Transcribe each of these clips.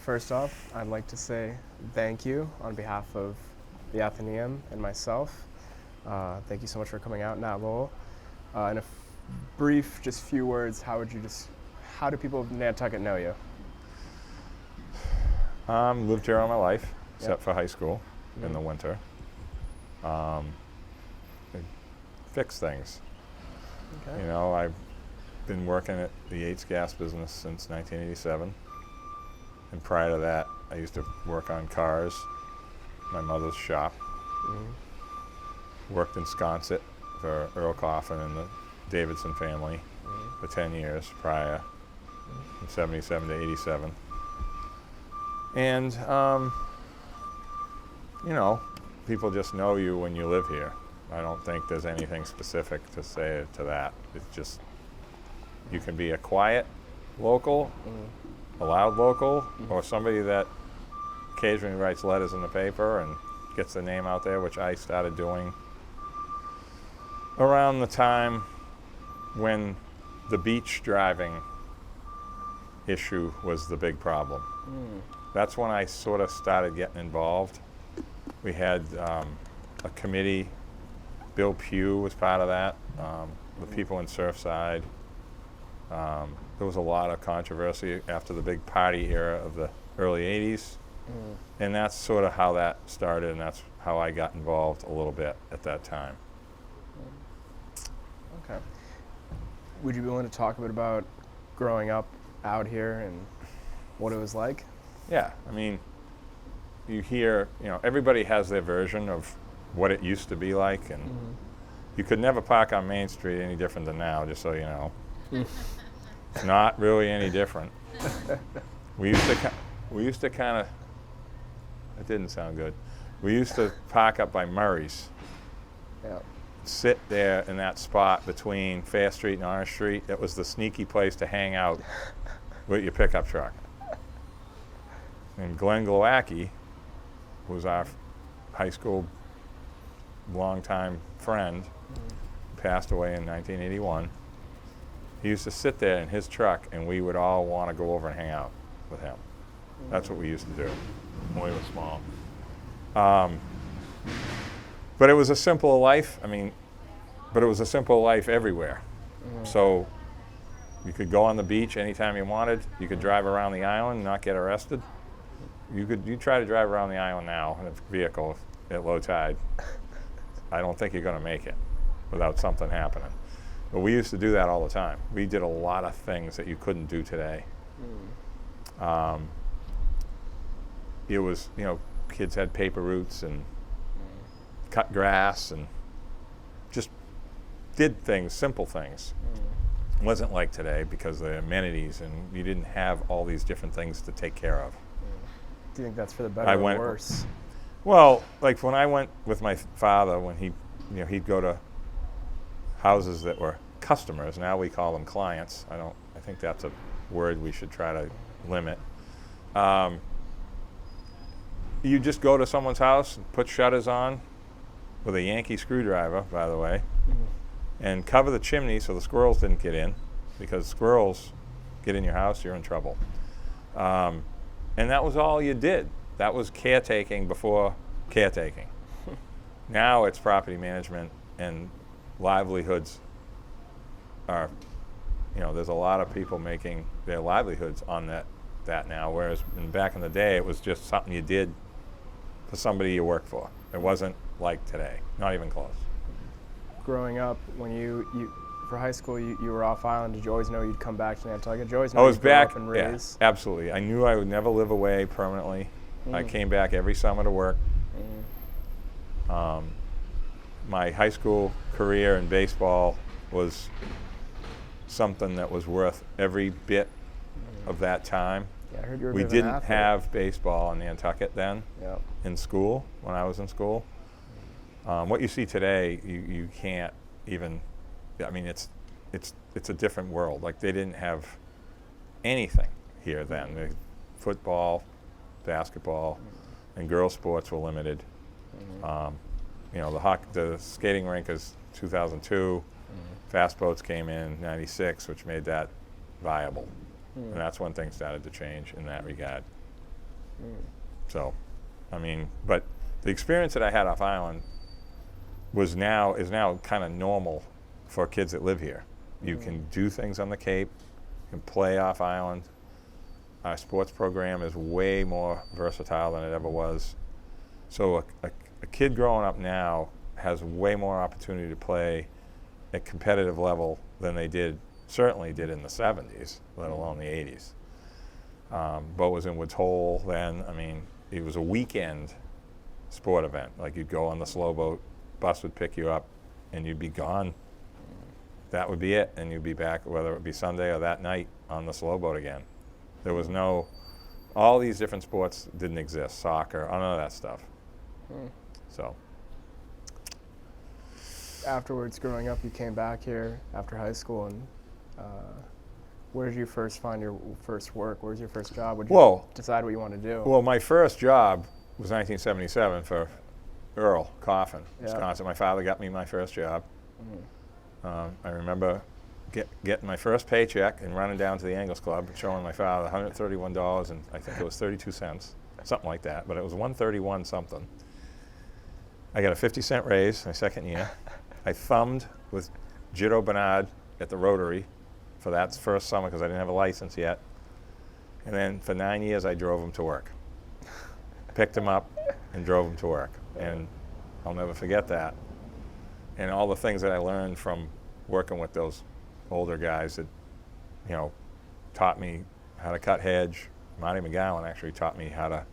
First off, I'd like to say thank you on behalf of the Athenaeum and myself. Thank you so much for coming out, Nat Lowell. In a brief, just few words, how do people of Nantucket know you? Lived here all my life, except Yep. for high school in the winter. Fix things. Okay. You know, I've been working at the Yates gas business since 1987. And prior to that, I used to work on cars, my mother's shop. Worked in Sconset for Earl Coffin and the Davidson family for 10 years prior, from 77 to 87. And, you know, people just know you when you live here. I don't think there's anything specific to say to that. It's just, you can be a quiet local, a loud local, or somebody that occasionally writes letters in the paper and gets the name out there, which I started doing around the time when the beach driving issue was the big problem. That's when I sort of started getting involved. We had a committee. Bill Pugh was part of that, the people in Surfside. There was a lot of controversy after the big party era of the early 80s. And that's sort of how that started, and that's how I got involved a little bit at that time. Okay. Would you be willing to talk a bit about growing up out here and what it was like? Yeah, I mean, you hear, everybody has their version of what it used to be like, and you could never park on Main Street any different than now, just so you know. It's not really any different. We used to kind of, it didn't sound good. We used to park up by Murray's. Yeah. Sit there in that spot between Fair Street and Orange Street. It was the sneaky place to hang out with your pickup truck. And Glenn Glowacki, who was our high school longtime friend, passed away in 1981. He used to sit there in his truck, and we would all want to go over and hang out with him. That's what we used to do when we were small. But it was a simple life. But it was a simple life everywhere. So you could go on the beach anytime you wanted. You could drive around the island and not get arrested. You try to drive around the island now in a vehicle at low tide. I don't think you're going to make it without something happening. But we used to do that all the time. We did a lot of things that you couldn't do today. It was, kids had paper routes and cut grass and just did things, simple things. It wasn't like today because of the amenities, and you didn't have all these different things to take care of. Do you think that's for the better or worse? Well, like when I went with my father, when he'd go to houses that were customers. Now we call them clients. I think that's a word we should try to limit. You just go to someone's house and put shutters on with a Yankee screwdriver, by the way, and cover the chimney so the squirrels didn't get in, because squirrels get in your house, you're in trouble. And that was all you did. That was caretaking before caretaking. Now it's property management, and livelihoods are, there's a lot of people making their livelihoods on that now, whereas back in the day it was just something you did for somebody you worked for. It wasn't like today, not even close. Growing up, when you for high school, you were off island, did you always know you'd come back to Nantucket? Did you always know you'd grow up and raise? Yeah, absolutely. I knew I would never live away permanently. I came back every summer to work. My high school career in baseball was something that was worth every bit of that time. Yeah, I heard you were a We bit of an didn't athlete. have baseball in Nantucket then. Yep. In school, when I was in school. What you see today, you can't even, it's a different world. Like, they didn't have anything here then. Football, basketball, and girls' sports were limited. The skating rink is 2002. Fast boats came in 96, which made that viable. And that's when things started to change in that regard. So, I mean, but the experience that I had off island is now kind of normal for kids that live here. You can do things on the Cape, you can play off island. Our sports program is way more versatile than it ever was. So a kid growing up now has way more opportunity to play at competitive level than they certainly did in the 70s, let alone the 80s. Bo was in Woods Hole then. I mean, it was a weekend sport event. Like, you'd go on the slow boat, bus would pick you up, and you'd be gone. That would be it, and you'd be back, whether it be Sunday or that night, on the slow boat again. There was all these different sports didn't exist, soccer, none of that stuff. So. Afterwards, growing up, you came back here after high school, and where did you first find your first work? Where was your first job? When did you decide what you wanted to do? Well, my first job was 1977 for Earl Coffin, Wisconsin. My father got me my first job. I remember getting my first paycheck and running down to the Angles Club and showing my father $131, and I think it was 32 cents, something like that, but it was 131 something. I got a 50-cent raise my second year. I thumbed with Jitto Bernard at the Rotary for that first summer because I didn't have a license yet. And then for 9 years, I drove him to work. Picked him up and drove him to work. And I'll never forget that. And all the things that I learned from working with those older guys that, taught me how to cut hedge. Marty McGowan actually taught me how to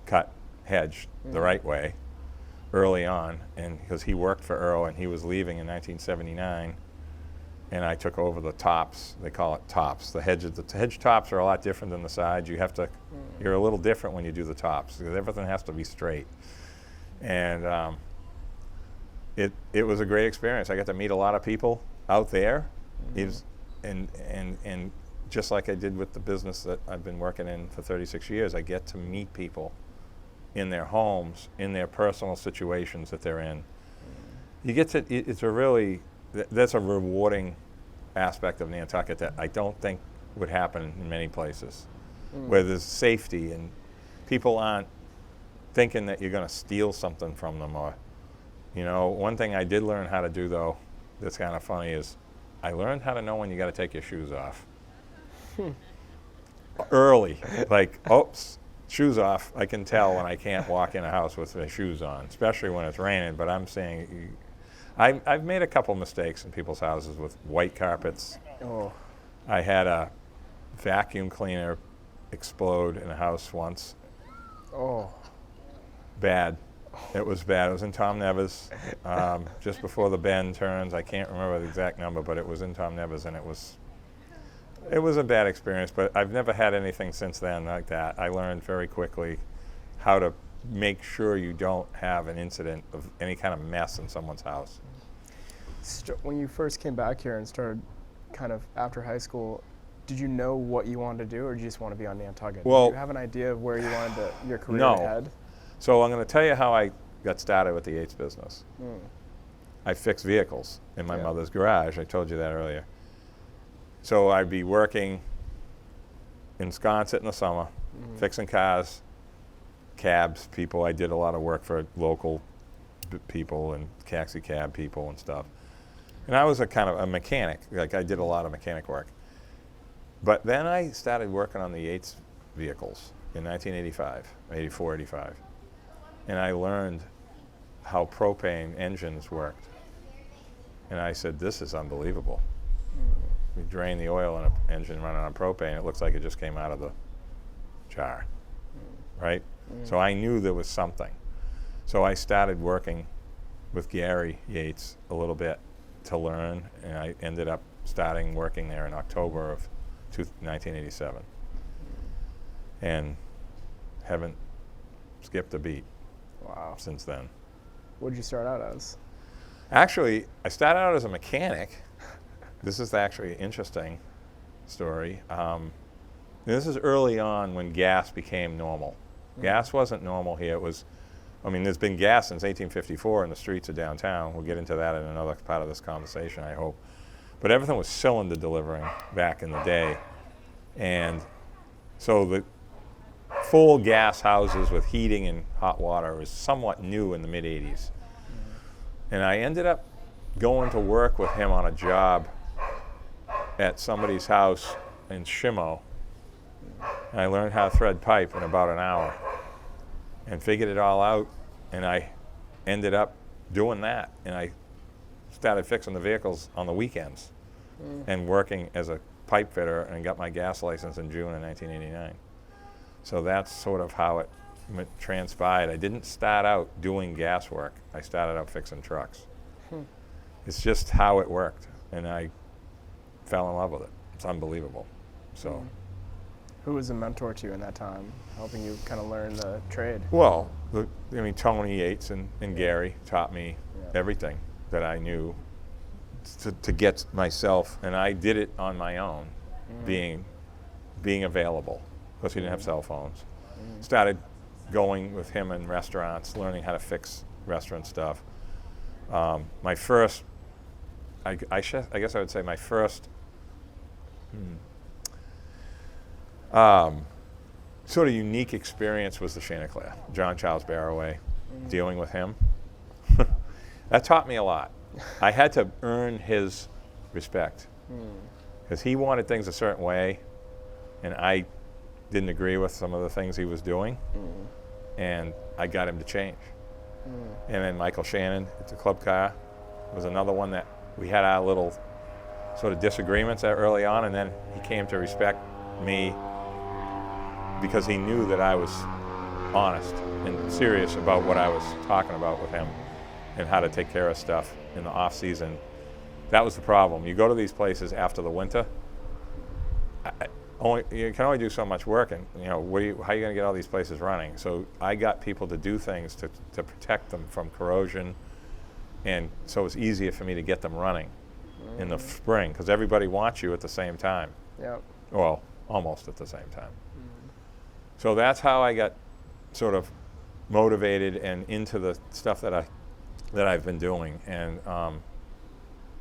cut hedge the right way early on, and because he worked for Earl and he was leaving in 1979, and I took over the tops. They call it tops. The hedge tops are a lot different than the sides. You have to, you're a little different when you do the tops because everything has to be straight. And it was a great experience. I got to meet a lot of people out there, and just like I did with the business that I've been working in for 36 years, I get to meet people in their homes, in their personal situations that they're in. You get to, that's a rewarding aspect of Nantucket that I don't think would happen in many places, where there's safety and people aren't thinking that you're going to steal something from them. Or, one thing I did learn how to do, though, that's kind of funny, is I learned how to know when you got to take your shoes off. Early, like, oops. Shoes off, I can tell when I can't walk in a house with my shoes on, especially when it's raining. But I'm saying, I've made a couple mistakes in people's houses with white carpets. I had a vacuum cleaner explode in a house once. Bad. It was bad. It was in Tom Never's, just before the bend turns. I can't remember the exact number, but it was in Tom Never's, and it was a bad experience, but I've never had anything since then like that. I learned very quickly how to make sure you don't have an incident of any kind of mess in someone's house. When you first came back here and started kind of after high school, did you know what you wanted to do, or did you just want to be on Nantucket? Well, did you have an idea of where you wanted your career no. to head? So I'm going to tell you how I got started with the Yates business. I fixed vehicles in my mother's garage. I told you that earlier. So I'd be working in Wisconsin in the summer, fixing cars, cabs, people. I did a lot of work for local people and taxi cab people and stuff. And I was a kind of a mechanic. Like, I did a lot of mechanic work. But then I started working on the Yates vehicles in 1985, 84, 85. And I learned how propane engines worked. And I said, this is unbelievable. We drain the oil in an engine running on propane, it looks like it just came out of the jar, right? So I knew there was something. So I started working with Gary Yates a little bit to learn, and I ended up starting working there in October of 1987. And haven't skipped a beat since then. What did you start out as? Actually, I started out as a mechanic. This is actually an interesting story. This is early on when gas became normal. Gas wasn't normal here. It was, there's been gas since 1854 in the streets of downtown. We'll get into that in another part of this conversation, I hope. But everything was cylinder delivering back in the day. And so the full gas houses with heating and hot water was somewhat new in the mid-'80s. And I ended up going to work with him on a job at somebody's house in Shimo. And I learned how to thread pipe in about an hour and figured it all out. And I ended up doing that. And I started fixing the vehicles on the weekends and working as a pipe fitter, and got my gas license in June of 1989. So that's sort of how it transpired. I didn't start out doing gas work. I started out fixing trucks. It's just how it worked, and I fell in love with it. It's unbelievable. So, Who was a mentor to you in that time, helping you kind of learn the trade? well, Tony Yates and Gary taught me everything that I knew to get myself, and I did it on my own, being available, because we didn't have cell phones. Started going with him in restaurants, learning how to fix restaurant stuff. My first, I guess I would say my first sort of unique experience was the Chanticleer, John Charles Barroway, dealing with him. That taught me a lot. I had to earn his respect, because he wanted things a certain way, and I didn't agree with some of the things he was doing, and I got him to change. And then Michael Shannon at the club car was another one that we had our little sort of disagreements early on, and then he came to respect me because he knew that I was honest and serious about what I was talking about with him and how to take care of stuff in the off season. That was the problem. You go to these places after the winter, you can only do so much work, and how are you going to get all these places running? So I got people to do things to protect them from corrosion, and so it's easier for me to get them running in the spring, because everybody wants you at the same time. Yep. Well, almost at the same time. So that's how I got sort of motivated and into the stuff that I've been doing, and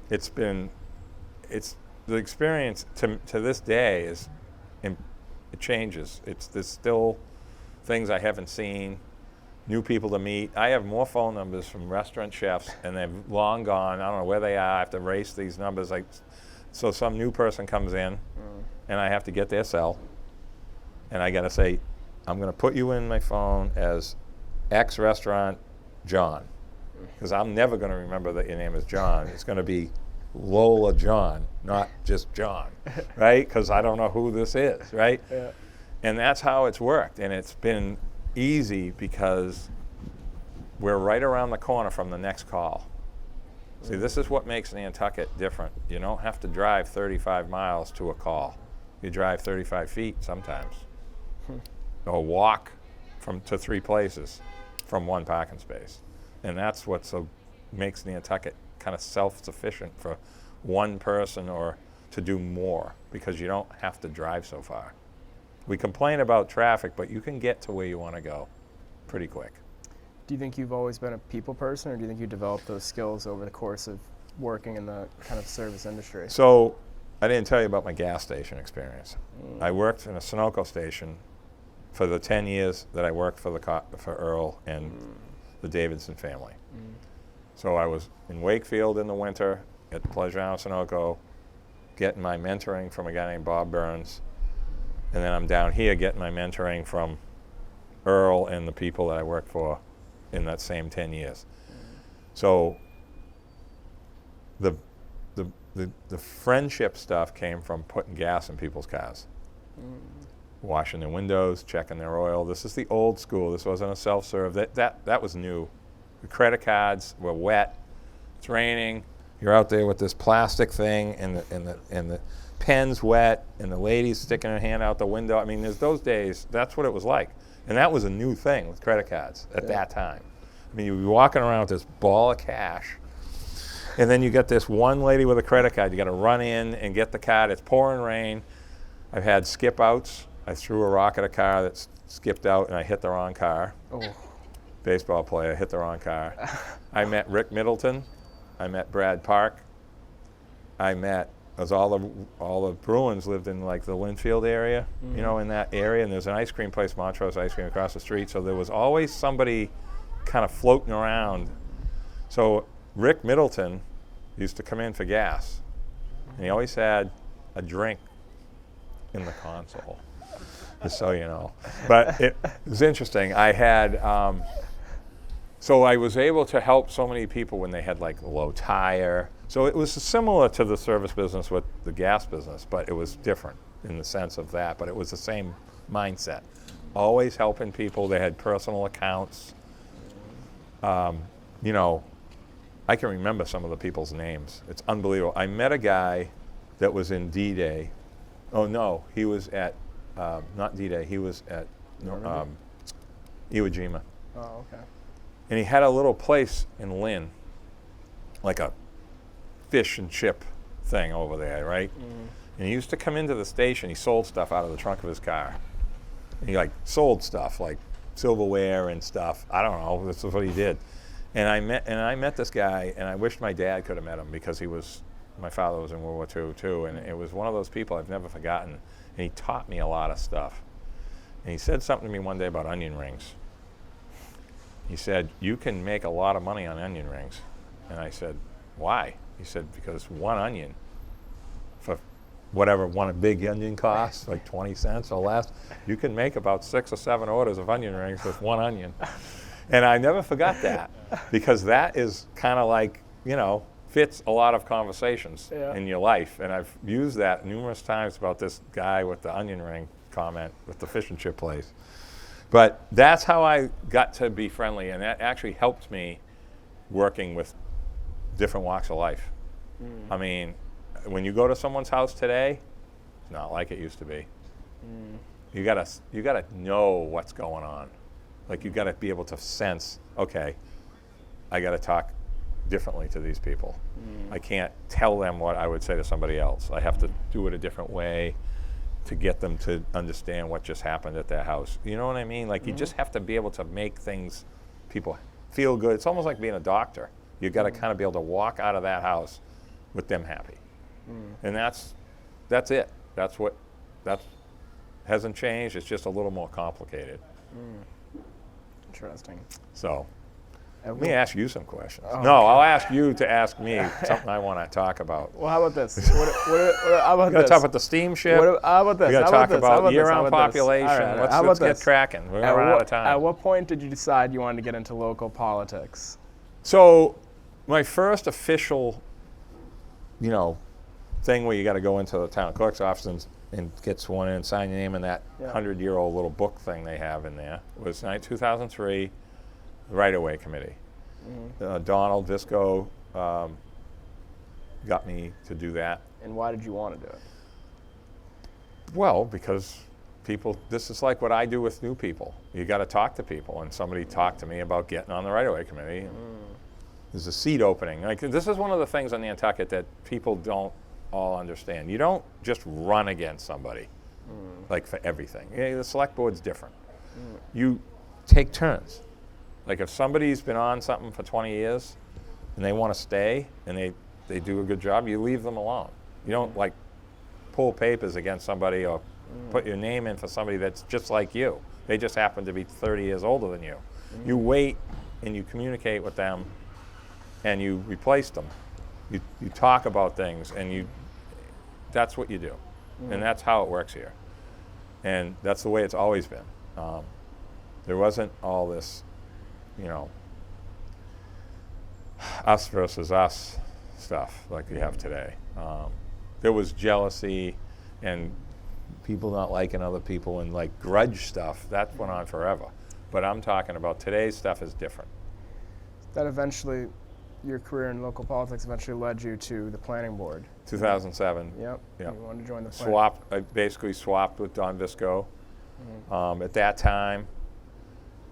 it's the experience to this day is it changes. There's still things I haven't seen, new people to meet. I have more phone numbers from restaurant chefs, and they've long gone. I don't know where they are. I have to erase these numbers. So some new person comes in, and I have to get their cell, and I got to say, I'm going to put you in my phone as X restaurant John, because I'm never going to remember that your name is John. It's going to be Lola John, not just John, right? Because I don't know who this is, right? Yeah. And that's how it's worked, and it's been easy because we're right around the corner from the next call. See, this is what makes Nantucket different. You don't have to drive 35 miles to a call. You drive 35 feet sometimes, or walk to 3 places from 1 parking space. And that's what makes Nantucket kind of self-sufficient for one person or to do more, because you don't have to drive so far. We complain about traffic, but you can get to where you want to go pretty quick. Do you think you've always been a people person, or do you think you developed those skills over the course of working in the kind of service industry? So I didn't tell you about my gas station experience. I worked in a Sunoco station for the 10 years that I worked for Earl and the Davidson family. So I was in Wakefield in the winter at Pleasure Island Sunoco, getting my mentoring from a guy named Bob Burns, and then I'm down here getting my mentoring from Earl and the people that I worked for in that same 10 years. So the friendship stuff came from putting gas in people's cars, washing their windows, checking their oil. This is the old school. This wasn't a self-serve. That was new. The credit cards were wet. It's raining. You're out there with this plastic thing, and the pen's wet, and the lady's sticking her hand out the window. I mean, there's those days. That's what it was like, and that was a new thing with credit cards at that time. I mean, you'd be walking around with this ball of cash, and then you get this one lady with a credit card. You got to run in and get the card. It's pouring rain. I've had skip outs. I threw a rock at a car that skipped out, and I hit the wrong car. Oh. Baseball player, hit the wrong car. I met Rick Middleton. I met Brad Park. I met Because all the Bruins lived in like the Linfield area, you know, in that area, and there's an ice cream place, Montrose Ice Cream, across the street. So there was always somebody kind of floating around. So Rick Middleton used to come in for gas, and he always had a drink in the console, just so you know. But it was interesting. I had, so I was able to help so many people when they had like a low tire. So it was similar to the service business with the gas business, but it was different in the sense of that. But it was the same mindset. Always helping people. They had personal accounts. You know, I can remember some of the people's names. It's unbelievable. I met a guy that was in D-Day. Oh, no, he was at, not D-Day, he was at Iwo Jima. Oh, okay. And he had a little place in Lynn, like a fish and chip thing over there, right? And he used to come into the station. He sold stuff out of the trunk of his car. And he like sold stuff like silverware and stuff. I don't know. This is what he did. And I met this guy, and I wished my dad could have met him because my father was in World War II too, and it was one of those people I've never forgotten. And he taught me a lot of stuff. And he said something to me one day about onion rings. He said, "You can make a lot of money on onion rings." And I said, "Why?" He said, "Because one onion, for whatever one big onion costs, like 20 cents or less, you can make about 6 or 7 orders of onion rings with one onion." And I never forgot that, because that is kind of like, you know, fits a lot of conversations in your life. And I've used that numerous times about this guy with the onion ring comment with the fish and chip place. But that's how I got to be friendly, and that actually helped me working with different walks of life. I mean, when you go to someone's house today, it's not like it used to be. You gotta know what's going on. Like, you gotta be able to sense, okay, I gotta talk differently to these people. I can't tell them what I would say to somebody else. I have to do it a different way to get them to understand what just happened at their house. You know what I mean? Like, you just have to be able to make people feel good. It's almost like being a doctor. You got to kind of be able to walk out of that house with them happy. And that's it. That hasn't changed. It's just a little more complicated. Interesting. So let me ask you some questions. Oh, no, I'll ask you to ask me something I want to talk about. Well, how about this? How about We're going to talk about the steamship. How about this? We're going to talk about year-round population. Right. Let's get cracking. We're going to run out of time. At what point did you decide you wanted to get into local politics? So my first official, thing where you got to go into the town clerk's office and get sworn in and sign your name in that 100-year-old little book thing they have in there was 2003, the Right-of-Way Committee. Donald Visco got me to do that. And why did you want to do it? Well, because this is like what I do with new people. You got to talk to people, and somebody talked to me about getting on the Right-of-Way Committee. There's a seat opening. Like, this is one of the things on Nantucket that people don't all understand. You don't just run against somebody, like, for everything. The select board's different. You take turns. Like, if somebody's been on something for 20 years and they want to stay and they do a good job, you leave them alone. You don't, like, pull papers against somebody or put your name in for somebody that's just like you. They just happen to be 30 years older than you. You wait and you communicate with them and you replace them. You talk about things, and that's what you do. And that's how it works here. And that's the way it's always been. There wasn't all this, us versus us stuff like you have today. There was jealousy and people not liking other people and like grudge stuff. That went on forever. But I'm talking about today's stuff is different. That eventually, your career in local politics eventually led you to the planning board. 2007. Yep. You wanted to join the I basically swapped with Don Visco. At that time,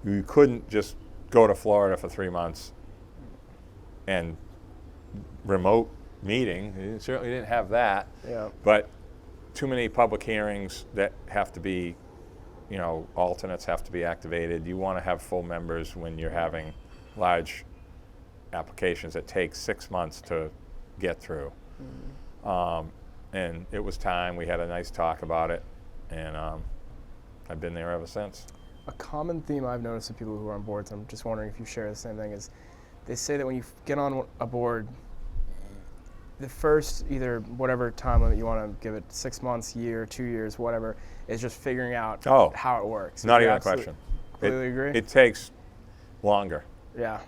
you couldn't just go to Florida for 3 months and remote meeting. You certainly didn't have that. Yeah. But too many public hearings that have to be, alternates have to be activated. You want to have full members when you're having large applications that take 6 months to get through. And it was time. We had a nice talk about it, and I've been there ever since. A common theme I've noticed with people who are on boards, I'm just wondering if you share the same thing, is they say that when you get on a board, the first either whatever time limit you want to give it, 6 months, year, 2 years, whatever, is just figuring out how it works. Not even a question. Completely agree? It takes longer. Yeah.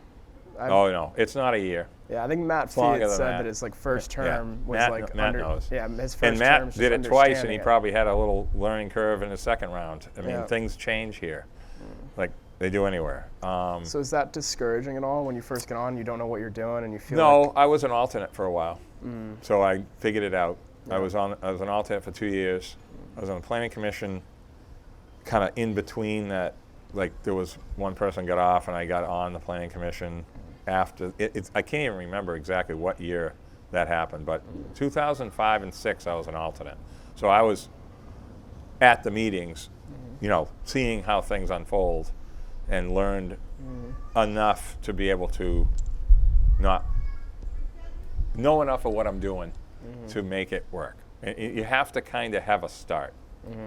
Oh, no, it's not a year. Yeah, I think Matt Fiat said that his first term was Matt knows. Yeah, his first and term Matt did it twice, and he probably had a little learning curve in his second round. I mean, things change here, like they do anywhere. So is that discouraging at all when you first get on? You don't know what you're doing, and you feel No, I was an alternate for a while, so I figured it out. Yeah. I was an alternate for 2 years. I was on the planning commission, kind of in between that. Like there was one person got off, and I got on the planning commission. After I can't even remember exactly what year that happened, but 2005 and 6 I was an alternate. So I was at the meetings, seeing how things unfold, and learned enough to be able to not know enough of what I'm doing to make it work. And you have to kind of have a start.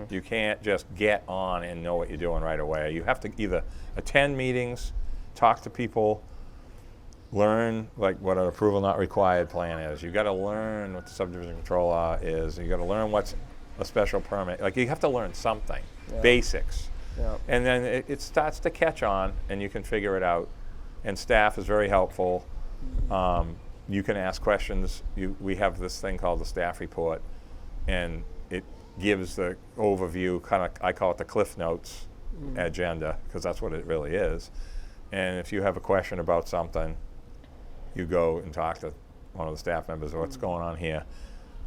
You can't just get on and know what you're doing right away. You have to either attend meetings, talk to people, learn like what an approval not required plan is. You got to learn what the subdivision control law is. You got to learn what's a special permit. Like you have to learn something, basics, and then it starts to catch on, and you can figure it out. And staff is very helpful. You can ask questions. We have this thing called the staff report, and it gives the overview. I call it the Cliff Notes agenda, because that's what it really is. And if you have a question about something, you go and talk to one of the staff members of what's going on here.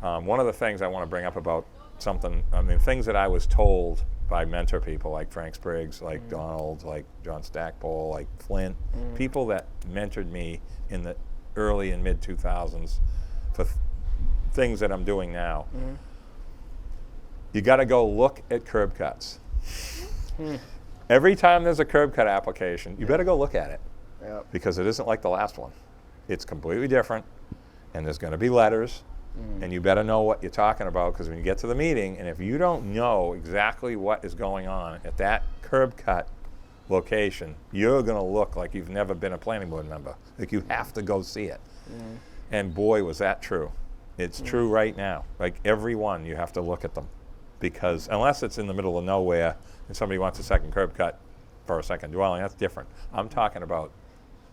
One of the things I want to bring up about things that I was told by mentor people like Frank Spriggs, like Donald, like John Stackpole, like Flint, people that mentored me in the early and mid 2000s for things that I'm doing now. You got to go look at curb cuts. Every time there's a curb cut application, you better go look at it, because it isn't like the last one. It's completely different, and there's going to be letters, and you better know what you're talking about, because when you get to the meeting, and if you don't know exactly what is going on at that curb cut location, you're going to look like you've never been a planning board member. Like you have to go see it. And boy, was that true. It's true right now. Like every one, you have to look at them, because unless it's in the middle of nowhere and somebody wants a second curb cut for a second dwelling, that's different. I'm talking about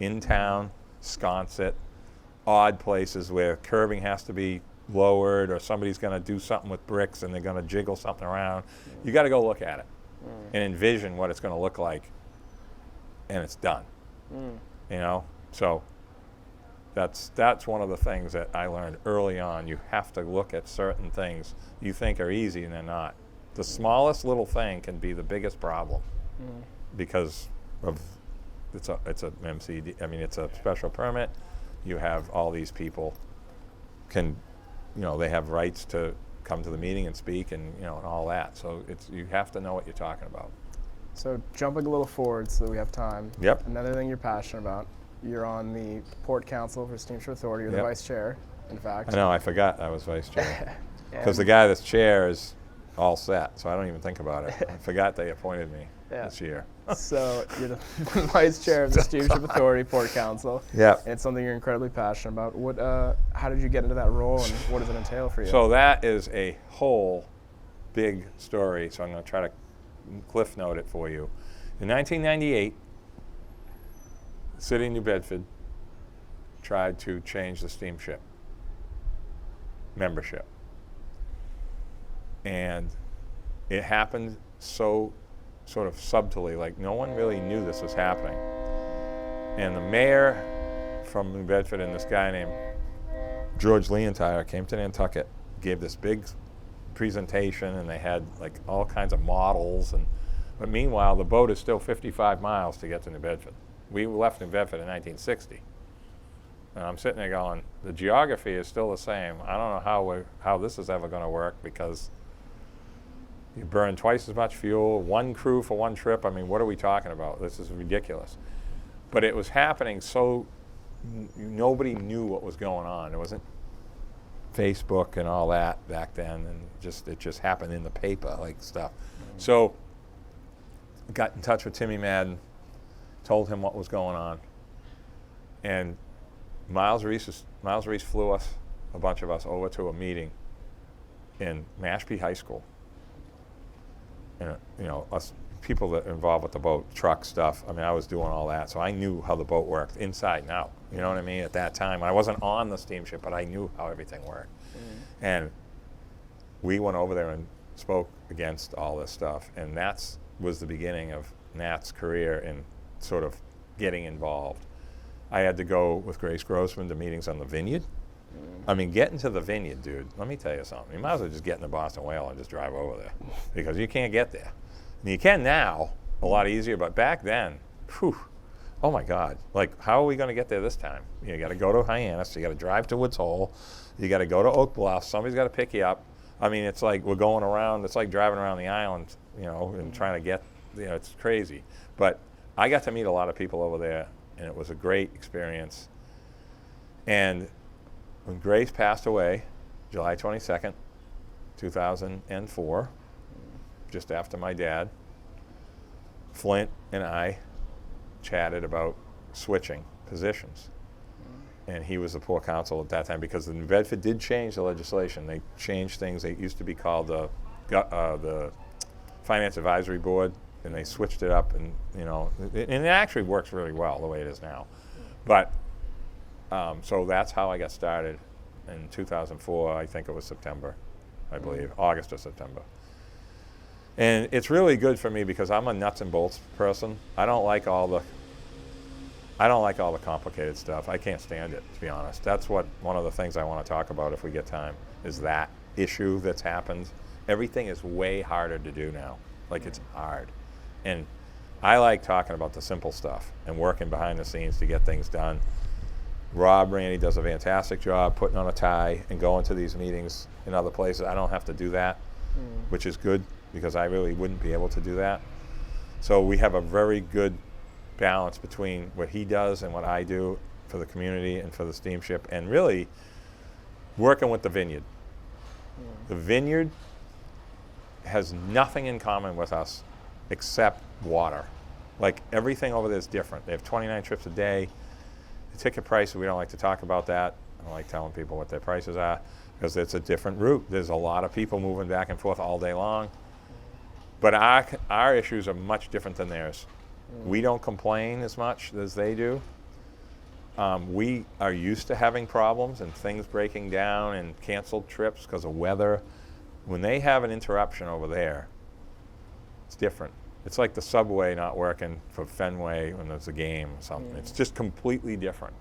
in town, Sconset, odd places where curbing has to be lowered, or somebody's going to do something with bricks and they're going to jiggle something around. You got to go look at it and envision what it's going to look like, and it's done. So that's one of the things that I learned early on. You have to look at certain things you think are easy, and they're not. The smallest little thing can be the biggest problem because of it's a MCD. I mean, it's a special permit. You have all these people they have rights to come to the meeting and speak, and and all that. So you have to know what you're talking about. So jumping a little forward so that we have time. Yep. Another thing you're passionate about. You're on the Port Council for Steamship Authority. You're the vice chair, in fact. I know. I forgot I was vice chair because the guy that's chair is all set, so I don't even think about it. I forgot they appointed me this year. So you're the vice chair of the Steamship Authority Port Council. Yeah. And it's something you're incredibly passionate about. What? How did you get into that role, and what does it entail for you? So that is a whole big story. So I'm going to try to cliff note it for you. In 1998, the city of New Bedford tried to change the steamship membership. And it happened so sort of subtly, like no one really knew this was happening. And the mayor from New Bedford and this guy named George Leontire came to Nantucket, gave this big presentation, and they had like all kinds of models. But meanwhile, the boat is still 55 miles to get to New Bedford. We left New Bedford in 1960. And I'm sitting there going, the geography is still the same. I don't know how this is ever going to work, because you burn twice as much fuel, one crew for one trip. I mean, what are we talking about? This is ridiculous. But it was happening so nobody knew what was going on. Facebook and all that back then, and it just happened in the paper, like stuff. So got in touch with Timmy Madden, told him what was going on, and Miles Reese flew us, a bunch of us, over to a meeting in Mashpee High School. And us people that are involved with the boat, truck stuff. I mean, I was doing all that, so I knew how the boat worked inside and out. You know what I mean? At that time, I wasn't on the steamship, but I knew how everything worked. And we went over there and spoke against all this stuff, and that was the beginning of Nat's career in sort of getting involved. I had to go with Grace Grossman to meetings on the Vineyard. I mean, getting to the Vineyard, dude, let me tell you something. You might as well just get in the Boston Whale and just drive over there, because you can't get there. And you can now, a lot easier, but back then, whew, oh my God. Like, how are we going to get there this time? You got to go to Hyannis, you got to drive to Woods Hole, you got to go to Oak Bluff, somebody's got to pick you up. I mean, it's like we're going around, it's like driving around the island, and trying to get, it's crazy. But I got to meet a lot of people over there, and it was a great experience. And when Grace passed away, July 22nd, 2004, just after my dad, Flint and I chatted about switching positions. And he was the poor counsel at that time, because the New Bedford did change the legislation. They changed things. It used to be called the Finance Advisory Board, and they switched it up, and and it actually works really well the way it is now. But so that's how I got started in 2004. I think it was September, I believe, August or September. And it's really good for me because I'm a nuts and bolts person. I don't like all the complicated stuff. I can't stand it, to be honest. That's one of the things I want to talk about if we get time, is that issue that's happened. Everything is way harder to do now. Like, it's hard. And I like talking about the simple stuff and working behind the scenes to get things done. Rob Randy does a fantastic job putting on a tie and going to these meetings in other places. I don't have to do that, which is good, because I really wouldn't be able to do that. So we have a very good balance between what he does and what I do for the community and for the steamship, and really working with the Vineyard. The Vineyard has nothing in common with us except water. Like, everything over there is different. They have 29 trips a day. The ticket prices, we don't like to talk about that. I don't like telling people what their prices are, because it's a different route. There's a lot of people moving back and forth all day long. But our issues are much different than theirs. We don't complain as much as they do. We are used to having problems and things breaking down and canceled trips because of weather. When they have an interruption over there, it's different. It's like the subway not working for Fenway when there's a game or something. It's just completely different.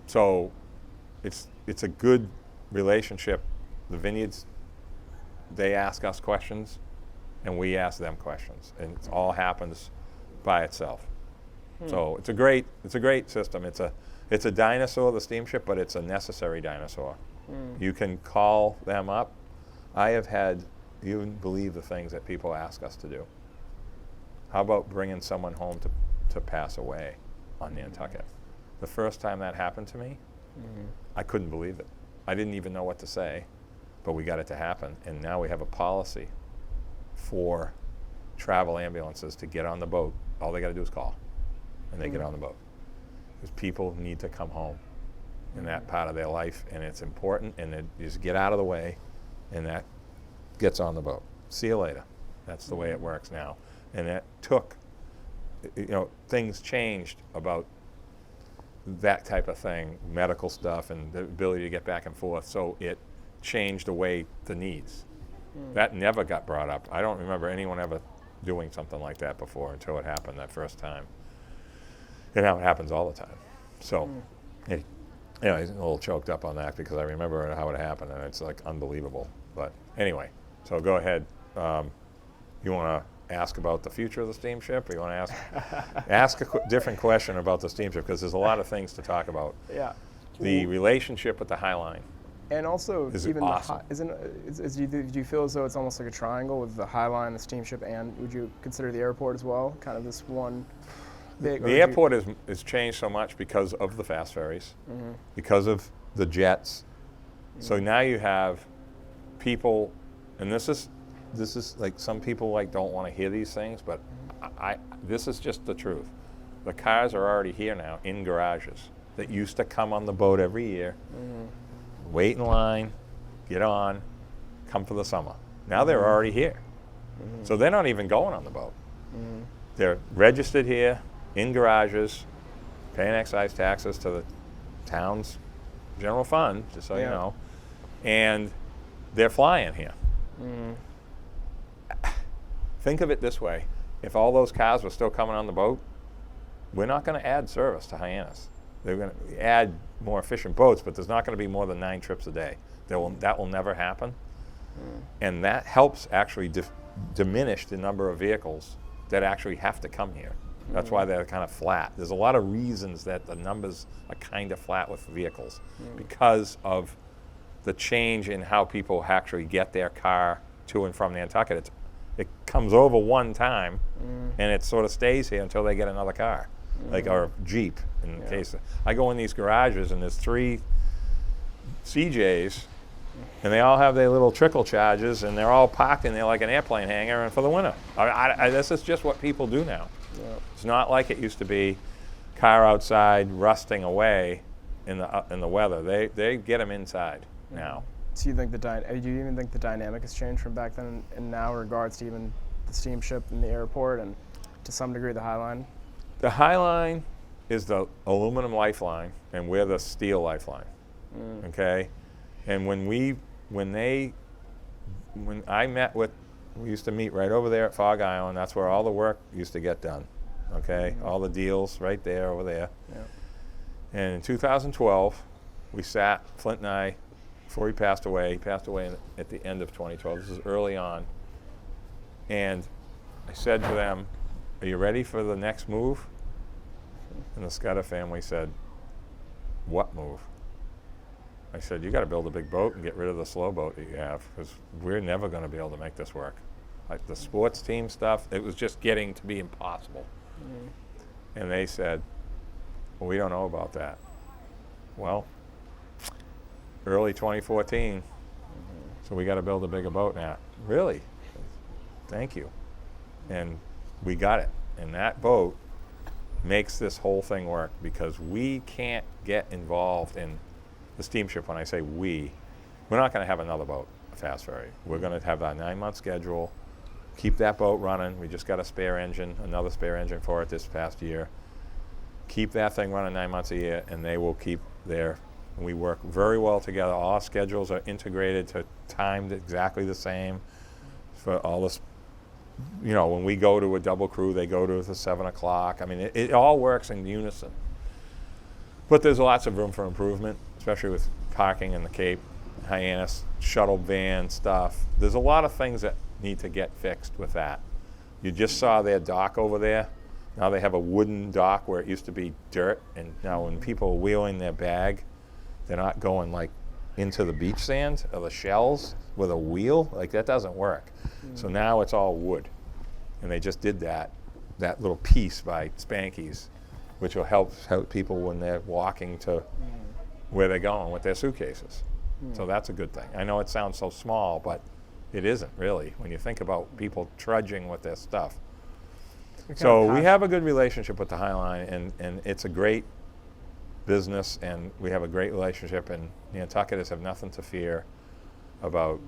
So it's a good relationship. The Vineyards, they ask us questions, and we ask them questions, and it all happens by itself. So it's a great system. It's a dinosaur, the steamship, but it's a necessary dinosaur. You can call them up. I have had, you wouldn't believe the things that people ask us to do. How about bringing someone home to pass away on Nantucket? The first time that happened to me, I couldn't believe it. I didn't even know what to say, but we got it to happen. And now we have a policy for travel ambulances to get on the boat. All they got to do is call, and they get on the boat. Because people need to come home in that part of their life, and it's important, and they just get out of the way, and that gets on the boat. See you later. That's the way it works now. And it took, things changed about that type of thing, medical stuff and the ability to get back and forth, so it changed the way the needs. That never got brought up. I don't remember anyone ever doing something like that before until it happened that first time. And now it happens all the time. So, anyway, I'm a little choked up on that because I remember how it happened, and it's like unbelievable. But anyway, so go ahead. You want to ask about the future of the steamship, or you want to ask a different question about the steamship, because there's a lot of things to talk about. Yeah. The relationship with the High Line. And also, Is even awesome. Do you feel as though it's almost like a triangle with the High Line, the steamship, and would you consider the airport as well? Kind of this one big. The airport has changed so much because of the fast ferries, because of the jets, So now you have people, and this is like, some people like don't want to hear these things, but this is just the truth. The cars are already here now in garages that used to come on the boat every year, wait in line, get on, come for the summer. Now they're already here. So they're not even going on the boat. They're registered here in garages, paying excise taxes to the town's general fund, just so you know, and they're flying here. Think of it this way. If all those cars were still coming on the boat, we're not going to add service to Hyannis. They're going to add more efficient boats, but there's not going to be more than 9 trips a day. That will never happen. And that helps actually diminish the number of vehicles that actually have to come here. That's why they're kind of flat. There's a lot of reasons that the numbers are kind of flat with vehicles because of the change in how people actually get their car to and from Nantucket. It comes over one time, and it sort of stays here until they get another car, like our Jeep. In case I go in these garages, and there's 3 CJs, and they all have their little trickle charges, and they're all parked in there like an airplane hangar, and for the winter. This is just what people do now. It's not like it used to be, car outside rusting away in the weather. They get them inside now. So you think do you even think the dynamic has changed from back then and now, in regards to even the steamship and the airport, and to some degree the High Line? The High Line is the aluminum lifeline, and we're the steel lifeline. Okay, and when I met with, we used to meet right over there at Fog Island. That's where all the work used to get done. Okay, all the deals right there, over there. And in 2012, we sat, Flint and I, before he passed away at the end of 2012. This is early on. And I said to them, "Are you ready for the next move?" And the Scudder family said, "What move?" I said, "You got to build a big boat and get rid of the slow boat that you have, because we're never going to be able to make this work." Like the sports team stuff, it was just getting to be impossible. And they said, "Well, we don't know about that." Well, early 2014, so we got to build a bigger boat now. Really? Thank you. And we got it. And that boat makes this whole thing work, because we can't get involved in the steamship. When I say we're not going to have another boat, a fast ferry. We're going to have our 9-month schedule, keep that boat running. We just got another spare engine for it this past year. Keep that thing running 9 months a year, and they will keep their, and we work very well together. All our schedules are integrated to timed exactly the same for all this. You know, when we go to a double crew, they go to the 7 o'clock. I mean, it all works in unison. But there's lots of room for improvement, especially with parking in the Cape, Hyannis, shuttle van stuff. There's a lot of things that need to get fixed with that. You just saw their dock over there. Now they have a wooden dock where it used to be dirt, and now when people are wheeling their bag, they're not going like into the beach sand or the shells with a wheel. Like, that doesn't work. So now it's all wood, and they just did that little piece by Spanky's, which will help people when they're walking to where they're going with their suitcases. So that's a good thing. I know it sounds so small, but it isn't really when you think about people trudging with their stuff. So we have a good relationship with the High Line, and it's a great business, and we have a great relationship, and Nantucketers have nothing to fear about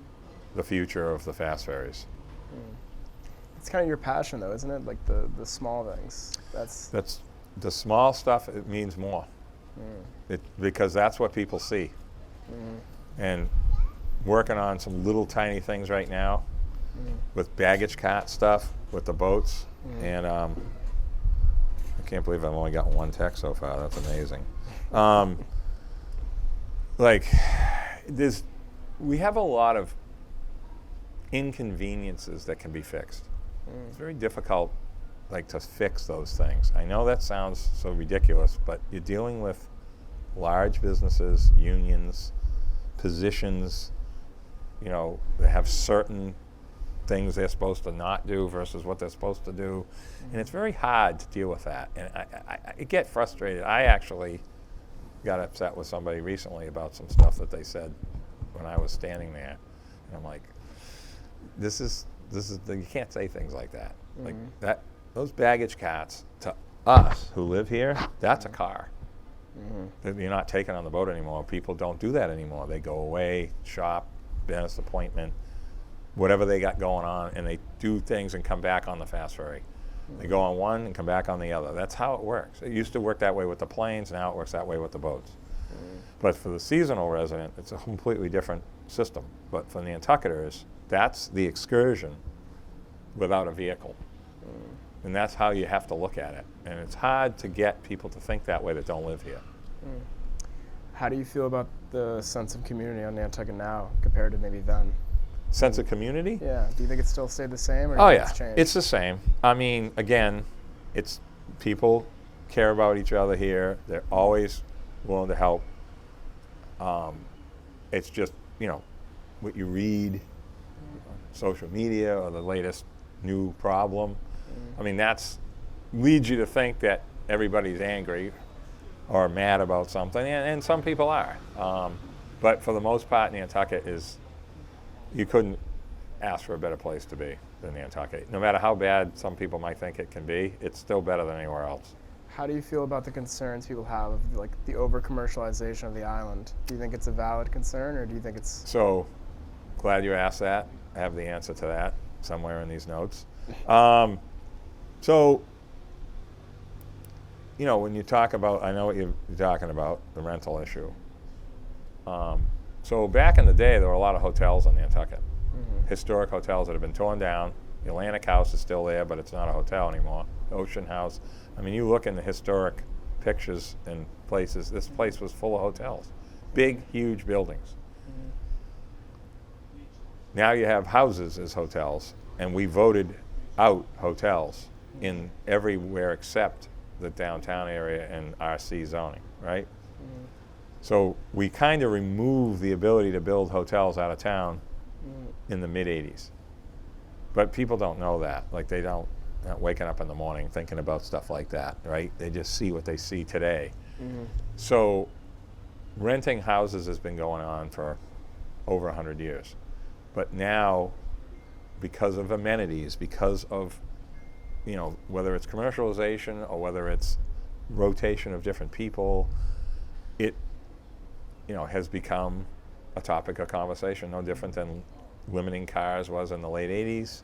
the future of the fast ferries. It's kind of your passion, though, isn't it? Like the small things. That's the small stuff. It means more, because that's what people see. And working on some little tiny things right now with baggage cart stuff with the boats, and I can't believe I've only gotten one text so far. That's amazing. We have a lot of inconveniences that can be fixed. It's very difficult, to fix those things. I know that sounds so ridiculous, but you're dealing with large businesses, unions, positions, they have certain things they're supposed to not do versus what they're supposed to do. And it's very hard to deal with that. And I get frustrated. I actually got upset with somebody recently about some stuff that they said when I was standing there, and I'm like, you can't say things like that. Like that, those baggage carts to us who live here, that's a car. That you're not taking on the boat anymore. People don't do that anymore. They go away, shop, business appointment, whatever they got going on, and they do things and come back on the fast ferry. They go on one and come back on the other. That's how it works. It used to work that way with the planes. Now it works that way with the boats. But for the seasonal resident, it's a completely different system. But for the Nantucketers, that's the excursion without a vehicle. And that's how you have to look at it. And it's hard to get people to think that way that don't live here. How do you feel about the sense of community on Nantucket now compared to maybe then? Sense of community? Yeah. Do you think it still stayed the same, or do Oh you think yeah, it's changed? it's the same. I mean, again, it's people care about each other here. They're always willing to help. It's just, what you read on social media or the latest new problem. I mean, that's leads you to think that everybody's angry or mad about something, and some people are. But for the most part, Nantucket you couldn't ask for a better place to be than Nantucket. No matter how bad some people might think it can be, it's still better than anywhere else. How do you feel about the concerns people have of like the over-commercialization of the island? Do you think it's a valid concern, or do you think it's... So, glad you asked that. I have the answer to that somewhere in these notes. So, when you talk about, I know what you're talking about, the rental issue. So back in the day, there were a lot of hotels in Nantucket. Historic hotels that have been torn down. The Atlantic House is still there, but it's not a hotel anymore. Ocean House. I mean, you look in the historic pictures and places, this place was full of hotels. Big, huge buildings. Now you have houses as hotels, and we voted out hotels in everywhere except the downtown area and RC zoning, right? So we kind of removed the ability to build hotels out of town in the mid-'80s. But people don't know that. Like not waking up in the morning thinking about stuff like that, right? They just see what they see today. So renting houses has been going on for over 100 years. But now, because of amenities, because of, whether it's commercialization or whether it's rotation of different people, it, has become a topic of conversation, no different than limiting cars was in the late 80s,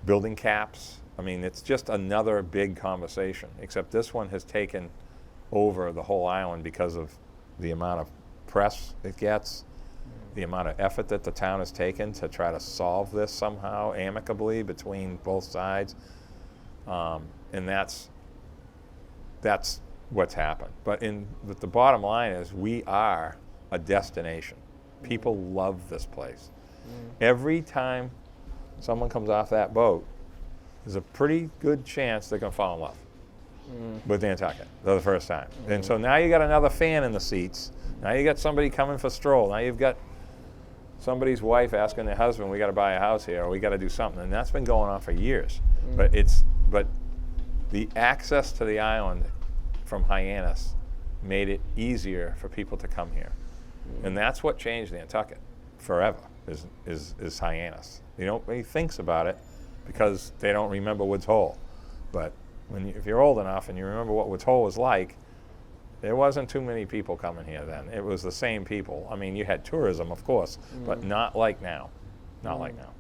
building caps. I mean, it's just another big conversation, except this one has taken over the whole island because of the amount of press it gets, the amount of effort that the town has taken to try to solve this somehow amicably between both sides. And that's what's happened. But the bottom line is we are a destination. People love this place. Every time someone comes off that boat, there's a pretty good chance they're going to fall in love with Nantucket for the first time. And so now you got another fan in the seats. Now you got somebody coming for a stroll. Now you've got somebody's wife asking their husband, we got to buy a house here, or we got to do something. And that's been going on for years. But the access to the island from Hyannis made it easier for people to come here. And that's what changed Nantucket forever, is Hyannis. Nobody thinks about it because they don't remember Woods Hole. But if you're old enough and you remember what Woods Hole was like, there wasn't too many people coming here then. It was the same people. I mean, you had tourism, of course, but not like now. Not like now.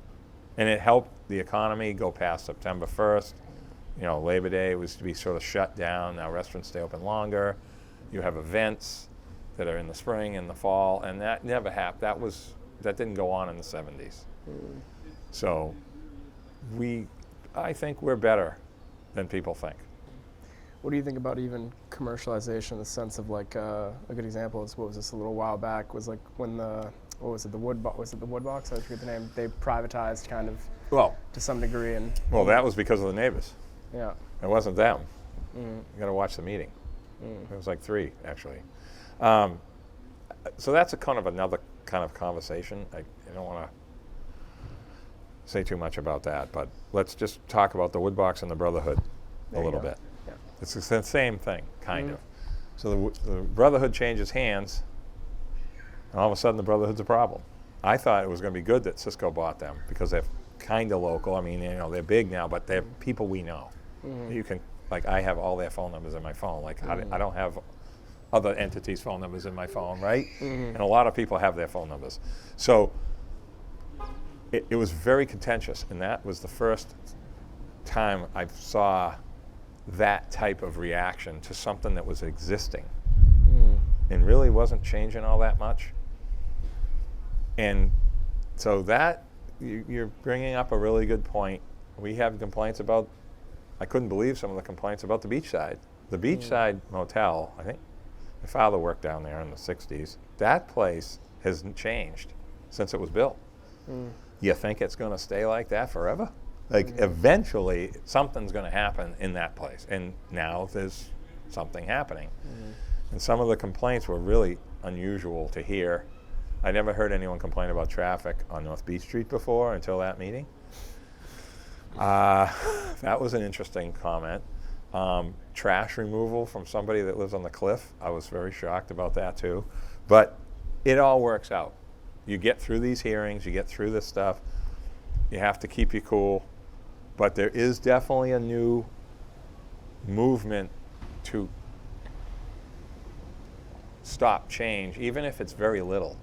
And it helped the economy go past September 1st. Labor Day was to be sort of shut down. Now restaurants stay open longer. You have events that are in the spring and the fall, and that never happened. That didn't go on in the 70s. So I think we're better than people think. What do you think about even commercialization in the sense of like a good example is, what was this a little while back, was like when the wood box? I forget the name. They privatized kind of to some degree. Well, that was because of the neighbors. Yeah. It wasn't them. You got to watch the meeting. It was like 3, actually. So that's another kind of conversation. I don't want to say too much about that, but let's just talk about the Woodbox and the Brotherhood a little bit. Yeah. It's the same thing, kind of. So the Brotherhood changes hands, And all of a sudden, the Brotherhood's a problem. I thought it was going to be good that Cisco bought them because they're kind of local. I mean, they're big now, but they're people we know. You can, like, I have all their phone numbers in my phone. Like, I don't have other entities' phone numbers in my phone, right? And a lot of people have their phone numbers. So it was very contentious, and that was the first time I saw that type of reaction to something that was existing and really wasn't changing all that much. And so that, you're bringing up a really good point. We have complaints about, I couldn't believe some of the complaints about the beachside. The beachside motel, I think my father worked down there in the 60s. That place hasn't changed since it was built. You think it's going to stay like that forever? Like, eventually, something's going to happen in that place. And now there's something happening. And some of the complaints were really unusual to hear. I never heard anyone complain about traffic on North Beach Street before until that meeting. That was an interesting comment. Trash removal from somebody that lives on the cliff. I was very shocked about that too. But it all works out. You get through these hearings, you get through this stuff. You have to keep you cool. But there is definitely a new movement to stop change, even if it's very little.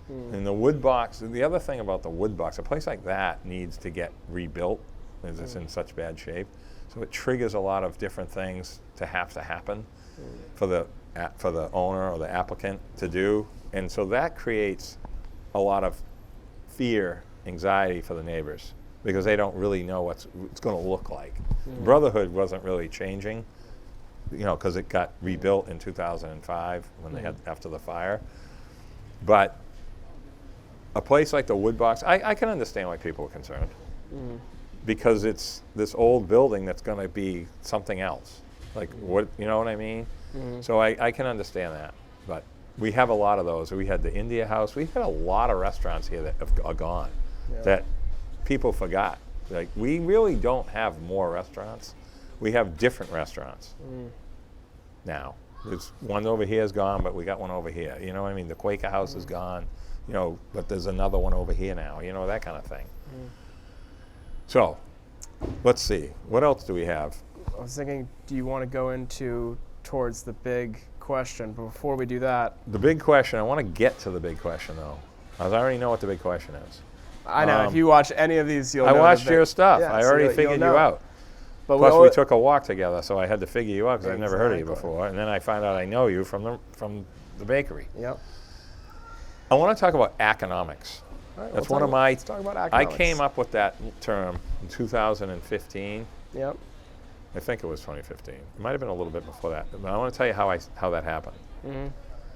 And the wood box, the other thing about the wood box, a place like that needs to get rebuilt because it's in such bad shape. So it triggers a lot of different things to happen for the owner or the applicant to do. And so that creates a lot of fear, anxiety for the neighbors because they don't really know what it's going to look like. Brotherhood wasn't really changing, because it got rebuilt in 2005 when they had after the fire. But a place like the wood box, I can understand why people are concerned because it's this old building that's going to be something else. Like, what, you know what I mean? So I can understand that. But we have a lot of those. We had the India House. We've had a lot of restaurants here that are gone that people forgot. Like, we really don't have more restaurants. We have different restaurants now. There's one over here is gone, but we got one over here. You know what I mean? The Quaker House is gone, but there's another one over here now, that kind of thing. So, let's see. What else do we have? I was thinking, do you want to go towards the big question? But before we do that, The big question, I want to get to the big question, though. I already know what the big question is. I know if you watch any of these, you'll know. I watched your stuff. Yeah, I so already you'll figured you know. out. But Plus, we took a walk together, so I had to figure you out because I've never heard of you Exactly. before. And then I find out I know you from the bakery. Yep. I want to talk about economics. All right, That's one of my. Let's talk about I economics. came up with that term in 2015. Yep. I think it was 2015. It might have been a little bit before that. But I want to tell you how that happened.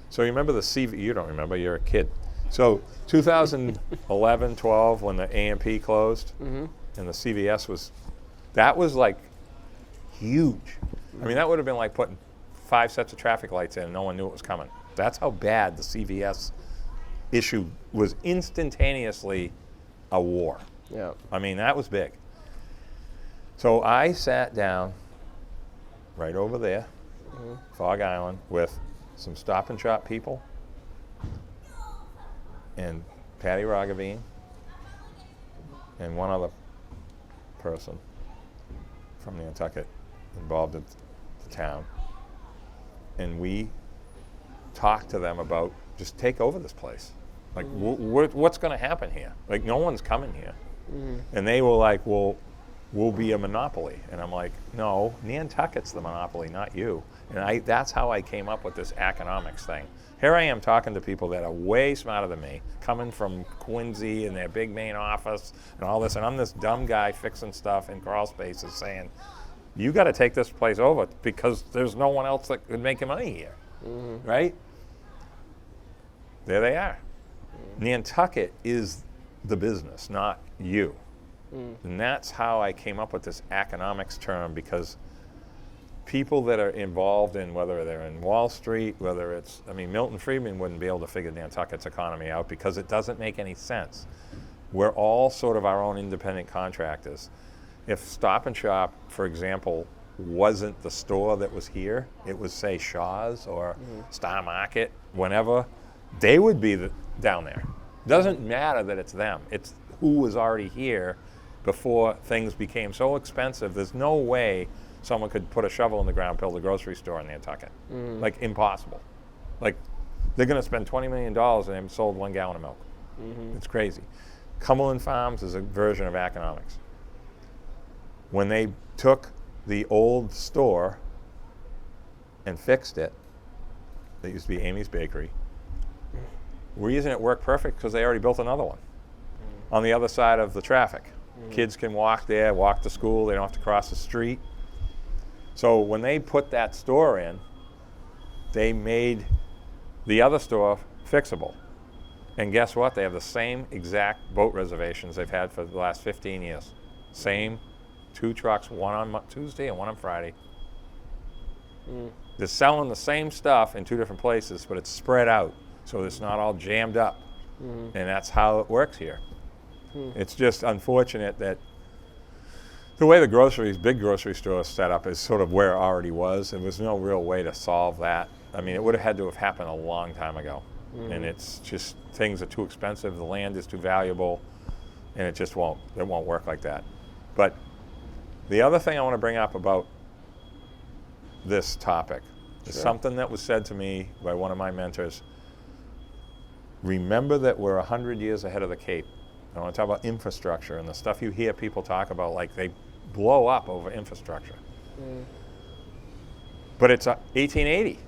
So you remember the CV? You don't remember. You're a kid. So 2011, 12, when the AMP closed, and the CVS that was like huge. I mean, that would have been like putting 5 sets of traffic lights in and no one knew it was coming. That's how bad the CVS issue was. Instantaneously a war. Yep. I mean, that was big. So I sat down right over there, Fog Island, with some Stop and Shop people and Patty Ragavine and one other person from Nantucket involved in the town. And we talked to them about just take over this place. Like, what's going to happen here? Like, no one's coming here. And they were like, well, we'll be a monopoly. And I'm like, no, Nantucket's the monopoly, not you. And that's how I came up with this economics thing. Here I am talking to people that are way smarter than me, coming from Quincy and their big main office and all this, and I'm this dumb guy fixing stuff in crawl spaces saying, you got to take this place over because there's no one else that could make money here, right? There they are. Nantucket is the business, not you. And that's how I came up with this economics term, because people that are involved in, whether they're in Wall Street, whether it's, Milton Friedman wouldn't be able to figure Nantucket's economy out because it doesn't make any sense. We're all sort of our own independent contractors. If Stop and Shop, for example, wasn't the store that was here, it was, say, Shaw's or Star Market, whenever, they would be down there. Doesn't matter that it's them. It's who was already here before things became so expensive. There's no way someone could put a shovel in the ground, build a grocery store in Nantucket. Like, impossible. Like, they're going to spend $20 million and they haven't sold 1 gallon of milk. It's crazy. Cumberland Farms is a version of economics. When they took the old store and fixed it, that used to be Amy's Bakery, the reason it worked perfect because they already built another one on the other side of the traffic. Kids can walk there, walk to school, they don't have to cross the street. So when they put that store in, they made the other store fixable. And guess what? They have the same exact boat reservations they've had for the last 15 years. Same 2 trucks, one on Tuesday and one on Friday. They're selling the same stuff in 2 different places, but it's spread out, so it's not all jammed up. And that's how it works here. It's just unfortunate that the way the big grocery store is set up is sort of where it already was. There was no real way to solve that. I mean, it would have had to have happened a long time ago. And it's just, things are too expensive, the land is too valuable, and it just won't work like that. But the other thing I want to bring up about this topic is something that was said to me by one of my mentors. Remember that we're 100 years ahead of the Cape. I want to talk about infrastructure and the stuff you hear people talk about, like they blow up over infrastructure. But it's 1880.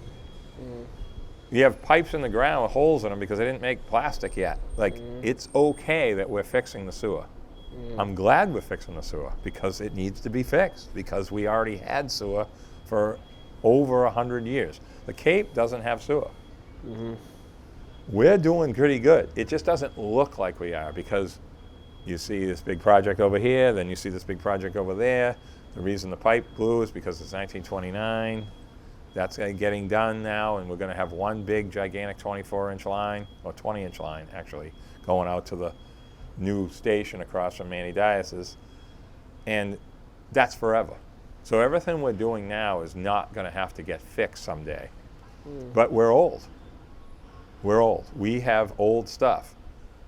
You have pipes in the ground with holes in them because they didn't make plastic yet. Like, it's okay that we're fixing the sewer. I'm glad we're fixing the sewer because it needs to be fixed, because we already had sewer for over 100 years. The Cape doesn't have sewer. We're doing pretty good. It just doesn't look like we are, because you see this big project over here, then you see this big project over there. The reason the pipe blew is because it's 1929. That's getting done now, and we're going to have one big, gigantic 24-inch line, or 20-inch line, actually, going out to the new station across from Manny Dias's, and that's forever. So everything we're doing now is not going to have to get fixed someday. But we're old. We're old. We have old stuff,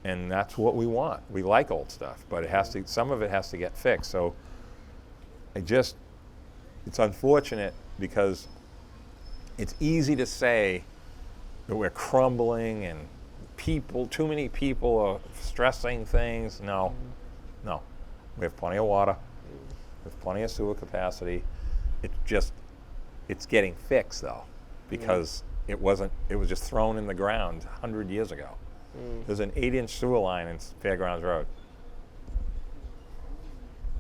and that's what we want. We like old stuff, but it has to. Some of it has to get fixed. So it's unfortunate, because it's easy to say that we're crumbling and too many people are stressing things. No. We have plenty of water. We have plenty of sewer capacity. It's getting fixed, though, because it was just thrown in the ground 100 years ago. There's an 8-inch sewer line in Fairgrounds Road.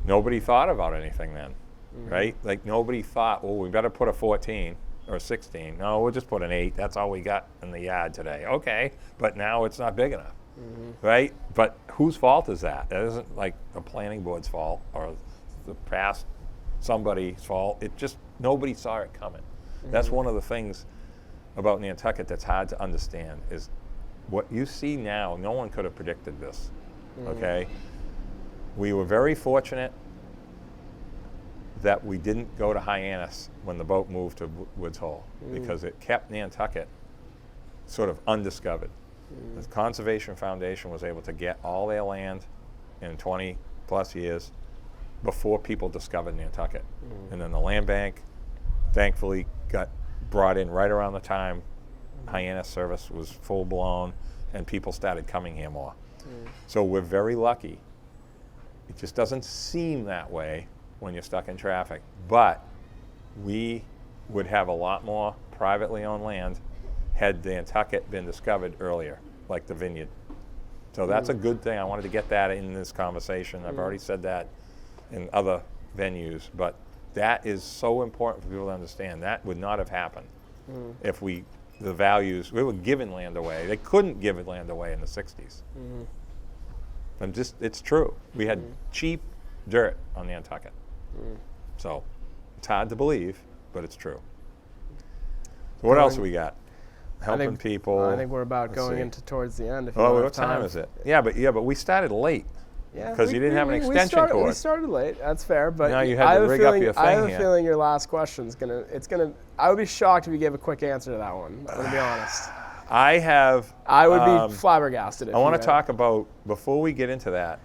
Nobody thought about anything then, right? Like, nobody thought, well, we better put a 14 or 16. No, we'll just put an 8. That's all we got in the yard today. Okay, but now it's not big enough, right? But whose fault is that? That isn't like the planning board's fault or the past somebody's fault. Nobody saw it coming. That's one of the things about Nantucket that's hard to understand, is what you see now, no one could have predicted this, okay? We were very fortunate that we didn't go to Hyannis when the boat moved to Woods Hole, because it kept Nantucket sort of undiscovered. The Conservation Foundation was able to get all their land in 20 plus years before people discovered Nantucket. And then the land bank thankfully got brought in right around the time Hyannis service was full blown and people started coming here more. So we're very lucky. It just doesn't seem that way when you're stuck in traffic, but we would have a lot more privately owned land had Nantucket been discovered earlier, like the vineyard. So that's a good thing. I wanted to get that in this conversation. I've already said that in other venues, but that is so important for people to understand. That would not have happened if we were giving land away. They couldn't give land away in the 60s. And it's true. We had cheap dirt on Nantucket. So it's hard to believe, but it's true. So what else have we got? Helping people. I think we're about going into towards the end. What time is it? Yeah, but we started late. Yeah, because you didn't have an extension cord. We started late. That's fair, but now you had to rig up your thing. I have a feeling your last question's gonna. I would be shocked if you gave a quick answer to that one. I'm gonna be honest. I have. I would be flabbergasted if I want you to had- talk about, before we get into that,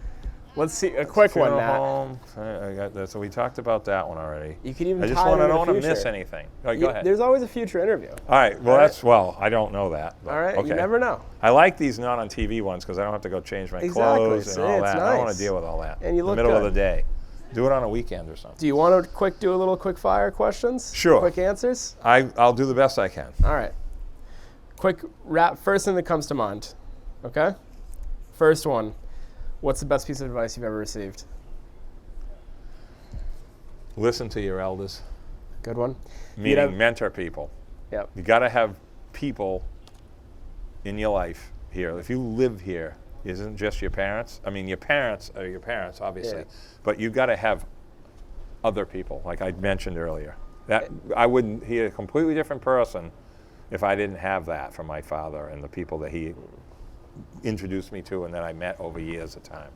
Let's see, a quick one, funeral Nat. home. I got that. So we talked about that one already. You could even I just tie it want. I into don't the want to miss future. anything. All right, go ahead. There's always a future interview. All right. Well, All right. that's well. I don't know that. But, All right, Okay. you never know. I like these not on TV ones because I don't have to go change my Exactly. clothes and See, all it's that. I don't want nice. to deal with all that. And you in look the middle of good. the day. Do it on a weekend or something. Do you want to do a little quick fire questions? Sure. Quick answers? I'll do the best I can. All right. Quick wrap, first thing that comes to mind. Okay? First one. What's the best piece of advice you've ever received? Listen to your elders. Good one. Meaning mentor people. Yep. You got to have people in your life here. If you live here, it isn't just your parents. I mean, your parents are your parents, obviously, Yeah. but you got to have other people, like I mentioned earlier. That I wouldn't. He's a completely different person if I didn't have that from my father and the people that he introduced me to and that I met over years of time.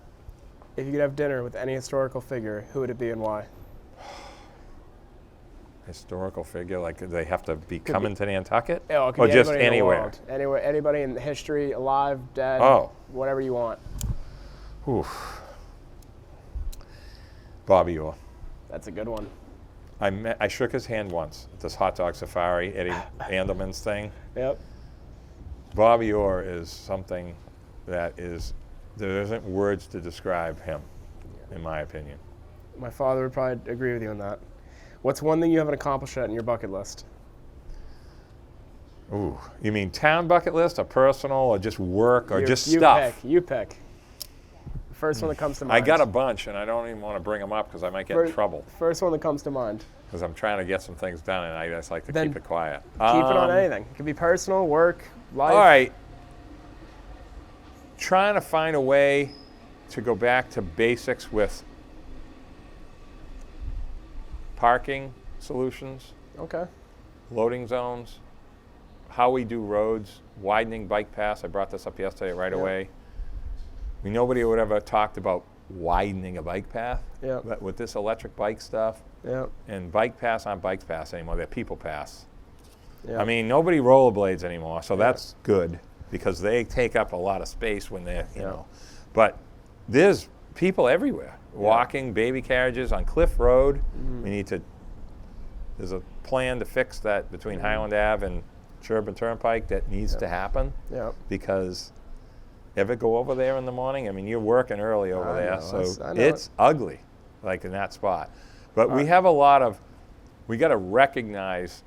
If you could have dinner with any historical figure, who would it be and why? Historical figure, like they have to be coming to Nantucket, Oh, it could or be just anybody in the anywhere. world. Anywhere, anybody in history, alive, dead, Oh. whatever you want. Oof. Bobby Orr. That's a good one. I shook his hand once at this hot dog safari, Eddie Andelman's thing. Yep. Bobby Orr is something that there isn't words to describe him, in my opinion. My father would probably agree with you on that. What's one thing you haven't accomplished yet in your bucket list? Ooh, you mean town bucket list, or personal, or just work, or just you stuff? You pick. The first one that comes to mind. I got a bunch, and I don't even want to bring them up because I might get in trouble. First one that comes to mind. Because I'm trying to get some things done, and I just like to Then keep it quiet. Keep it on anything. It could be personal, work, life. All right. Trying to find a way to go back to basics with parking solutions, Okay. loading zones, how we do roads, widening bike paths. I brought this up yesterday right away. Nobody would ever talked about widening a bike path. Yeah. But with this electric bike stuff, Yeah. and bike paths aren't bike paths anymore, they're people paths. Yeah. I mean, nobody rollerblades anymore, so that's good because they take up a lot of space when they're, you know. But there's people everywhere walking, baby carriages on Cliff Road. We need to, there's a plan to fix that between Highland Ave and Sherburne Turnpike that needs to happen Yeah. because ever go over there in the morning? I mean, you're working early over I there, know, so I know it's ugly, like in that spot. But we have a lot of, we got to recognize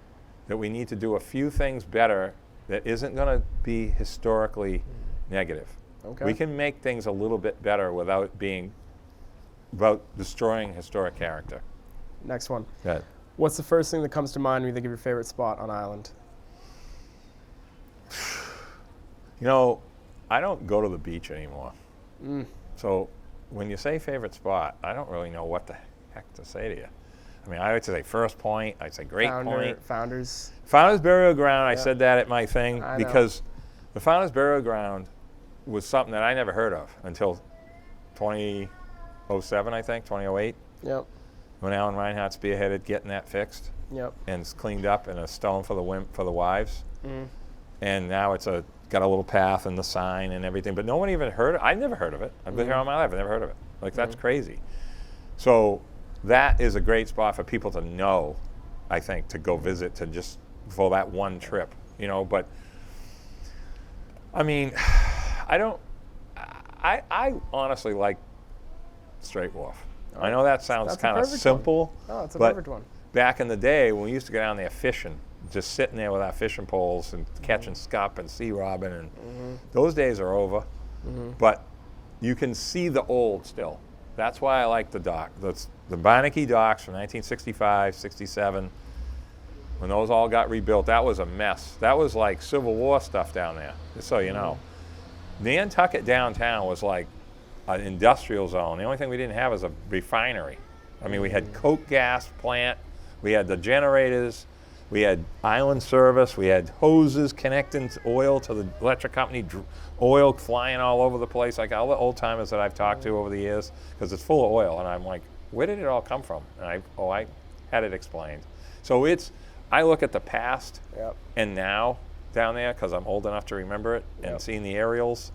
that we need to do a few things better that isn't going to be historically negative. Okay. We can make things a little bit better without destroying historic character. Next one. Good. What's the first thing that comes to mind when you think of your favorite spot on island? You know, I don't go to the beach anymore. So when you say favorite spot, I don't really know what the heck to say to you. I mean, I would say First Point, I'd say Great Point. Founders. Founders Burial Ground, I said that at my thing I know. because the Founders Burial Ground was something that I never heard of until 2007, I think, 2008, Yep. when Alan Reinhardt spearheaded getting that fixed Yep. and it's cleaned up and a stone for the wives. And now it's got a little path and the sign and everything, but no one even heard it. I never heard of it. I've been here all my life. I never heard of it. Like, that's crazy. So that is a great spot for people to know, I think, to go visit, to just for that one trip, you know. But I mean, I honestly like Straight Wharf. I know that sounds That's a kind of perfect simple, Oh, it's a but perfect one. back in the day when we used to go down there fishing, just sitting there with our fishing poles and catching scup and sea robin, and those days are over. But you can see the old still. That's why I like the dock. The Beinecke docks from 1965, 67. When those all got rebuilt, that was a mess. That was like Civil War stuff down there, just so you know. Nantucket downtown was like an industrial zone. The only thing we didn't have was a refinery. I mean, we had coke gas plant, we had the generators, we had island service, we had hoses connecting oil to the electric company, oil flying all over the place, like all the old timers that I've talked to over the years, because it's full of oil. And I'm like, where did it all come from? And I had it explained. So I look at the past Yep. and now, down there because I'm old enough to remember it, and Yep. seeing the aerials,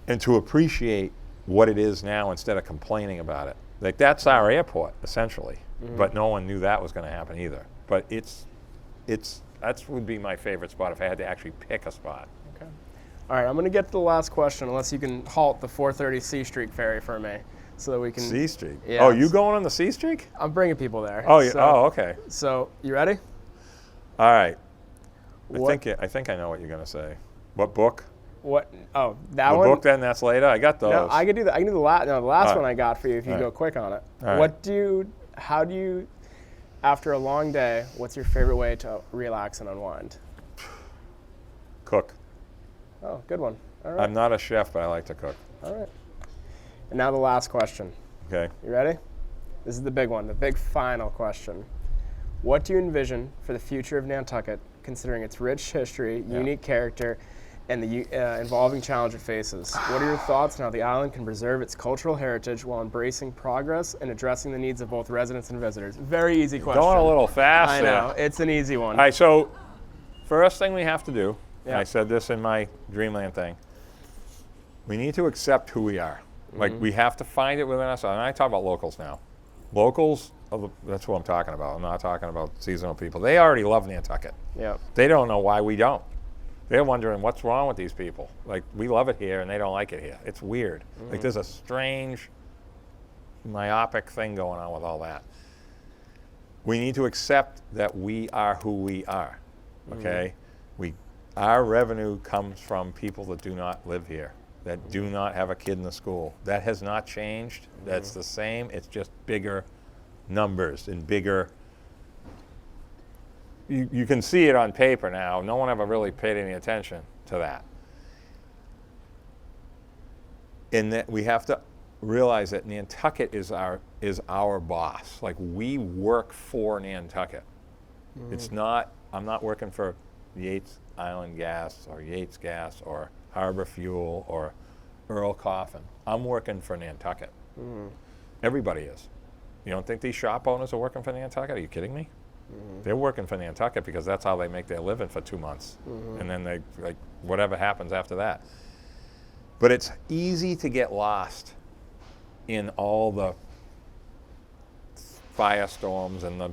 and to appreciate what it is now instead of complaining about it. Like, that's our airport, essentially. But no one knew that was going to happen either. But that would be my favorite spot if I had to actually pick a spot. Okay. All right, I'm going to get to the last question, unless you can halt the 4:30 C Streak ferry for me, so that we can. C Streak. Yeah, Oh, you going on the C Streak? I'm bringing people there. Oh, So, okay. So, you ready? All right. What? I think I know what you're going to say. What book? What? Oh, that The one. book, Then That's Later. I got those. No, I could do that. I can do the last. No, the last All right. one I got for you if you All go right. quick on it. All right. How do you, after a long day, what's your favorite way to relax and unwind? Cook. Oh, good one. All right. I'm not a chef, but I like to cook. All right. And now the last question. Okay. You ready? This is the big one, the big final question. What do you envision for the future of Nantucket, considering its rich history, unique character, and the involving challenge it faces? What are your thoughts on how the island can preserve its cultural heritage while embracing progress and addressing the needs of both residents and visitors? Very easy question. Going a little fast I there. know. It's an easy one. All right, so first thing we have to do, and Yeah. I said this in my Dreamland thing, we need to accept who we are. Like, we have to find it within us. And I talk about locals now. Locals, that's what I'm talking about. I'm not talking about seasonal people. They already love Nantucket. Yeah. They don't know why we don't. They're wondering what's wrong with these people. Like, we love it here and they don't like it here. It's weird. Like, there's a strange myopic thing going on with all that. We need to accept that we are who we are, okay? Our revenue comes from people that do not live here, that do not have a kid in the school. That has not changed. That's the same. It's just bigger numbers and bigger. You can see it on paper now. No one ever really paid any attention to that. And that we have to realize that Nantucket is our boss. Like, we work for Nantucket. It's not, I'm not working for Yates Island Gas or Yates Gas or Harbor Fuel or Earl Coffin. I'm working for Nantucket. Everybody is. You don't think these shop owners are working for Nantucket? Are you kidding me? They're working for Nantucket because that's how they make their living for 2 months. And then they, like, whatever happens after that. But it's easy to get lost in all the firestorms and the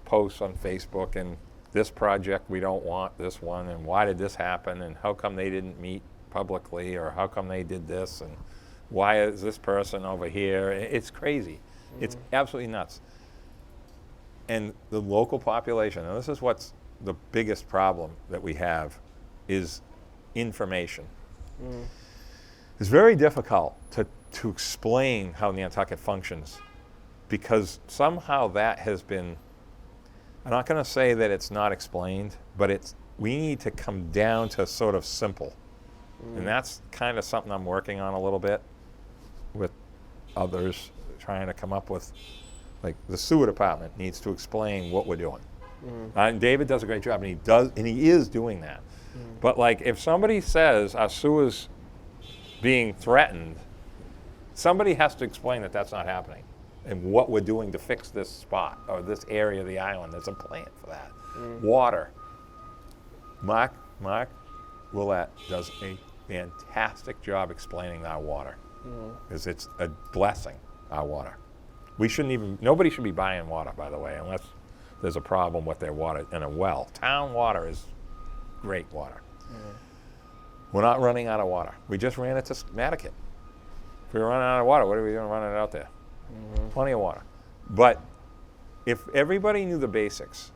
posts on Facebook and this project we don't want, this one, and why did this happen, and how come they didn't meet publicly, or how come they did this, and why is this person over here? It's crazy. It's absolutely nuts. And the local population, and this is what's the biggest problem that we have, is information. It's very difficult to explain how Nantucket functions, because somehow that has been, I'm not going to say that it's not explained, but we need to come down to sort of simple. And that's kind of something I'm working on a little bit with others, trying to come up with, like, the sewer department needs to explain what we're doing. And David does a great job, and he is doing that. But, like, if somebody says our sewer's being threatened, somebody has to explain that that's not happening and what we're doing to fix this spot or this area of the island. There's a plan for that. Water. Mark Willett does a fantastic job explaining our water, because it's a blessing, our water. Nobody should be buying water, by the way, unless there's a problem with their water in a well. Town water is great water. We're not running out of water. We just ran it to Nantucket. If we were running out of water, what are we doing running it out there? Plenty of water. But if everybody knew the basics,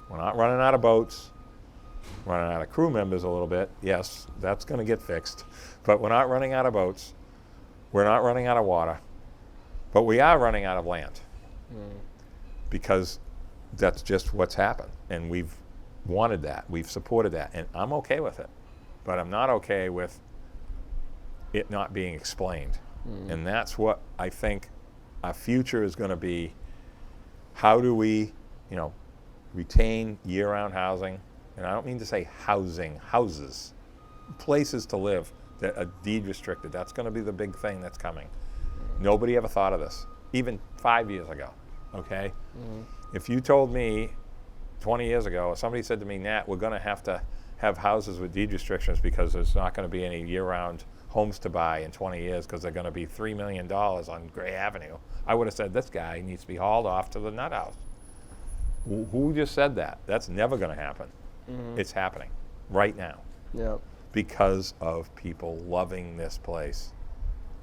we're not running out of boats, running out of crew members a little bit. Yes, that's going to get fixed. But we're not running out of boats. We're not running out of water. But we are running out of land. Because that's just what's happened. And we've wanted that. We've supported that. And I'm okay with it. But I'm not okay with it not being explained. And that's what I think our future is going to be. How do we, retain year-round housing? And I don't mean to say housing, houses, places to live that are deed restricted. That's going to be the big thing that's coming. Nobody ever thought of this, even 5 years ago, okay? If you told me 20 years ago, somebody said to me, Nat, we're going to have houses with deed restrictions because there's not going to be any year-round homes to buy in 20 years because they're going to be $3 million on Gray Avenue, I would have said, this guy needs to be hauled off to the nut house. Who just said that? That's never going to happen. It's happening right now. Yep. Because of people loving this place.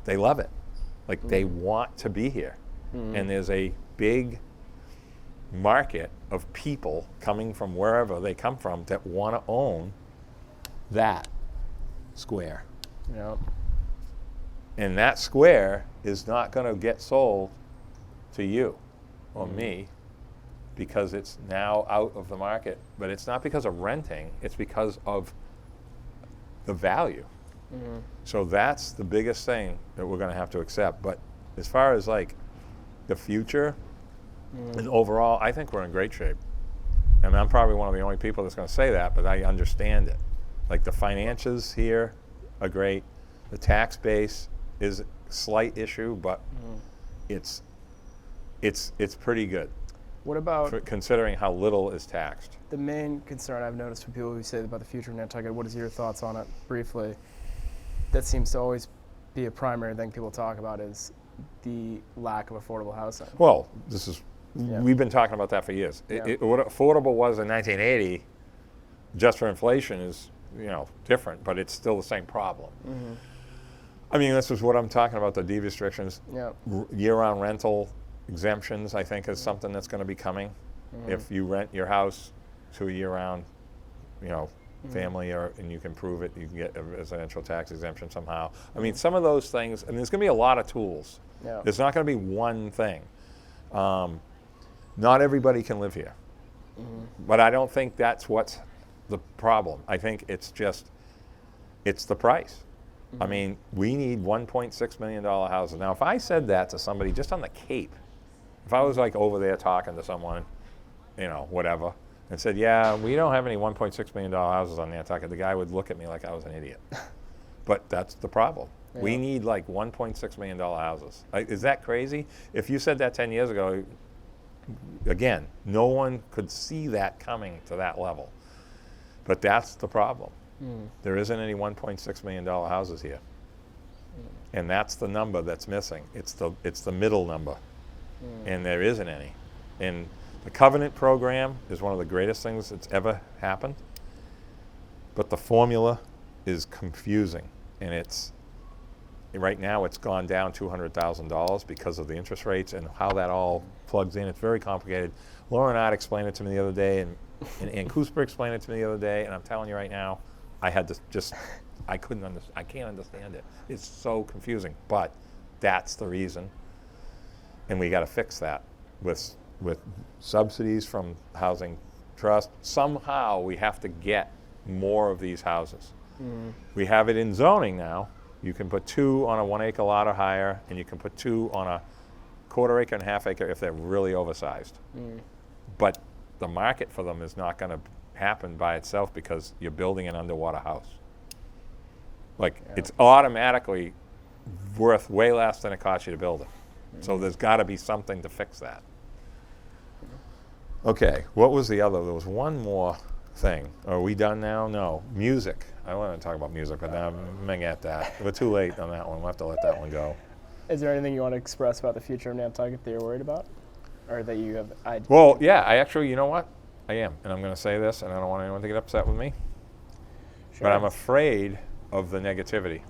They love it. Like they want to be here. And there's a big market of people coming from wherever they come from that want to own that square. Yep. And that square is not going to get sold to you or me because it's now out of the market. But it's not because of renting, it's because of the value. So that's the biggest thing that we're going to have to accept. But as far as like the future and overall, I think we're in great shape. And I'm probably one of the only people that's going to say that, but I understand it. Like the finances here are great. The tax base is a slight issue, but it's pretty good. What about considering how little is taxed? the main concern I've noticed from people who say about the future of Nantucket? What is your thoughts on it briefly? That seems to always be a primary thing people talk about is the lack of affordable housing. Well, Yeah. we've been talking about that for years. Yeah. What affordable was in 1980, just for inflation, is different, but it's still the same problem. I mean, this is what I'm talking about, the deed restrictions. Yeah. Year-round rental exemptions, I think, is something that's going to be coming. If you rent your house to a year-round, family, and you can prove it, you can get a residential tax exemption somehow. I mean, some of those things, and there's going to be a lot of tools. Yeah. There's not going to be one thing. Not everybody can live here. But I don't think that's what's the problem. I think it's the price. I mean, we need $1.6 million houses. Now, if I said that to somebody just on the Cape, if I was like over there talking to someone, whatever, and said, yeah, we don't have any $1.6 million houses on Nantucket, the guy would look at me like I was an idiot. But that's the problem. Yeah. We need like $1.6 million houses. Like, is that crazy? If you said that 10 years ago, again, no one could see that coming to that level. But that's the problem. There isn't any $1.6 million houses here. And that's the number that's missing. It's the middle number. And there isn't any. And the Covenant program is one of the greatest things that's ever happened. But the formula is confusing. And right now it's gone down $200,000 because of the interest rates and how that all plugs in. It's very complicated. Lauren Ott explained it to me the other day, and Ann Cooper explained it to me the other day, and I'm telling you right now, I had to I can't understand it. It's so confusing, but that's the reason. And we got to fix that with subsidies from Housing Trust. Somehow we have to get more of these houses. We have it in zoning now. You can put 2 on a 1 acre lot or higher, and you can put 2 on a quarter acre and half acre if they're really oversized. But the market for them is not going to happen by itself because you're building an underwater house. Like, it's automatically worth way less than it costs you to build it. So there's got to be something to fix that. Okay, what was the other? There was one more thing. Are we done now? No. Music. I want to talk about music, but now I'm going to get that. We're too late on that one. We'll have to let that one go. Is there anything you want to express about the future of Nantucket that you're worried about? Or that you have ideas? Well, yeah, I actually, you know what? I am. And I'm going to say this, and I don't want anyone to get upset with me. Sure. But I'm afraid of the negativity.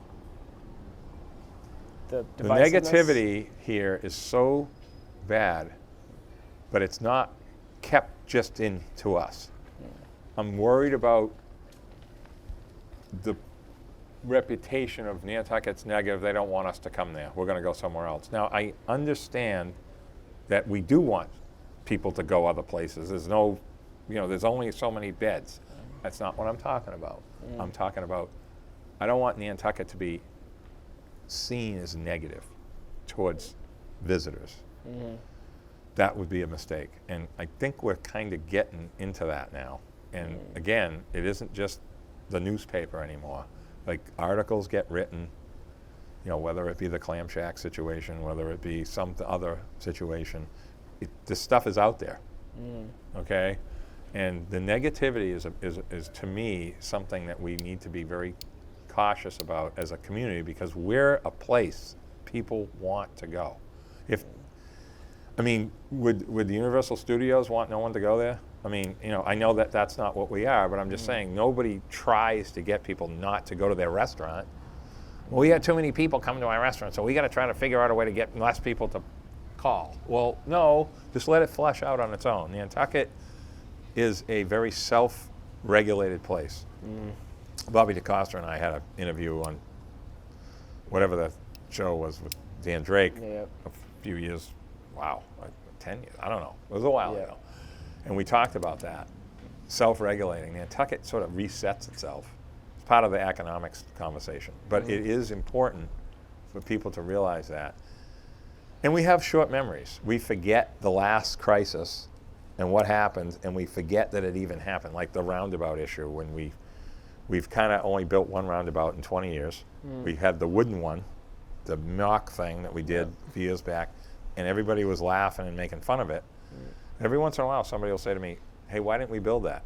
The The divisiveness? negativity here is so bad, but it's not kept just into us. I'm worried about the reputation of Nantucket's negative. They don't want us to come there. We're going to go somewhere else. Now, I understand that we do want people to go other places. There's no, there's only so many beds. That's not what I'm talking about. I'm talking about, I don't want Nantucket to be seen as negative towards visitors. That would be a mistake. And I think we're kind of getting into that now. And again, it isn't just the newspaper anymore. Like, articles get written, whether it be the Clam Shack situation, whether it be some other situation. This stuff is out there, okay? And the negativity is to me something that we need to be very cautious about as a community, because we're a place people want to go. Would the Universal Studios want no one to go there? I mean, I know that that's not what we are, but I'm just saying nobody tries to get people not to go to their restaurant. Well, we got too many people coming to our restaurant, so we got to try to figure out a way to get less people to call. Well, no, just let it flesh out on its own. Nantucket is a very self-regulated place. Bobby DeCosta and I had an interview on whatever the show was with Dan Drake a few years, like 10 years, I don't know. It was a while ago. And we talked about that, self-regulating. Nantucket sort of resets itself. It's part of the economics conversation. But it is important for people to realize that. And we have short memories. We forget the last crisis and what happened, and we forget that it even happened, like the roundabout issue when we've kind of only built one roundabout in 20 years. We had the wooden one, the mock thing that we did a few years back, and everybody was laughing and making fun of it. Every once in a while, somebody will say to me, hey, why didn't we build that?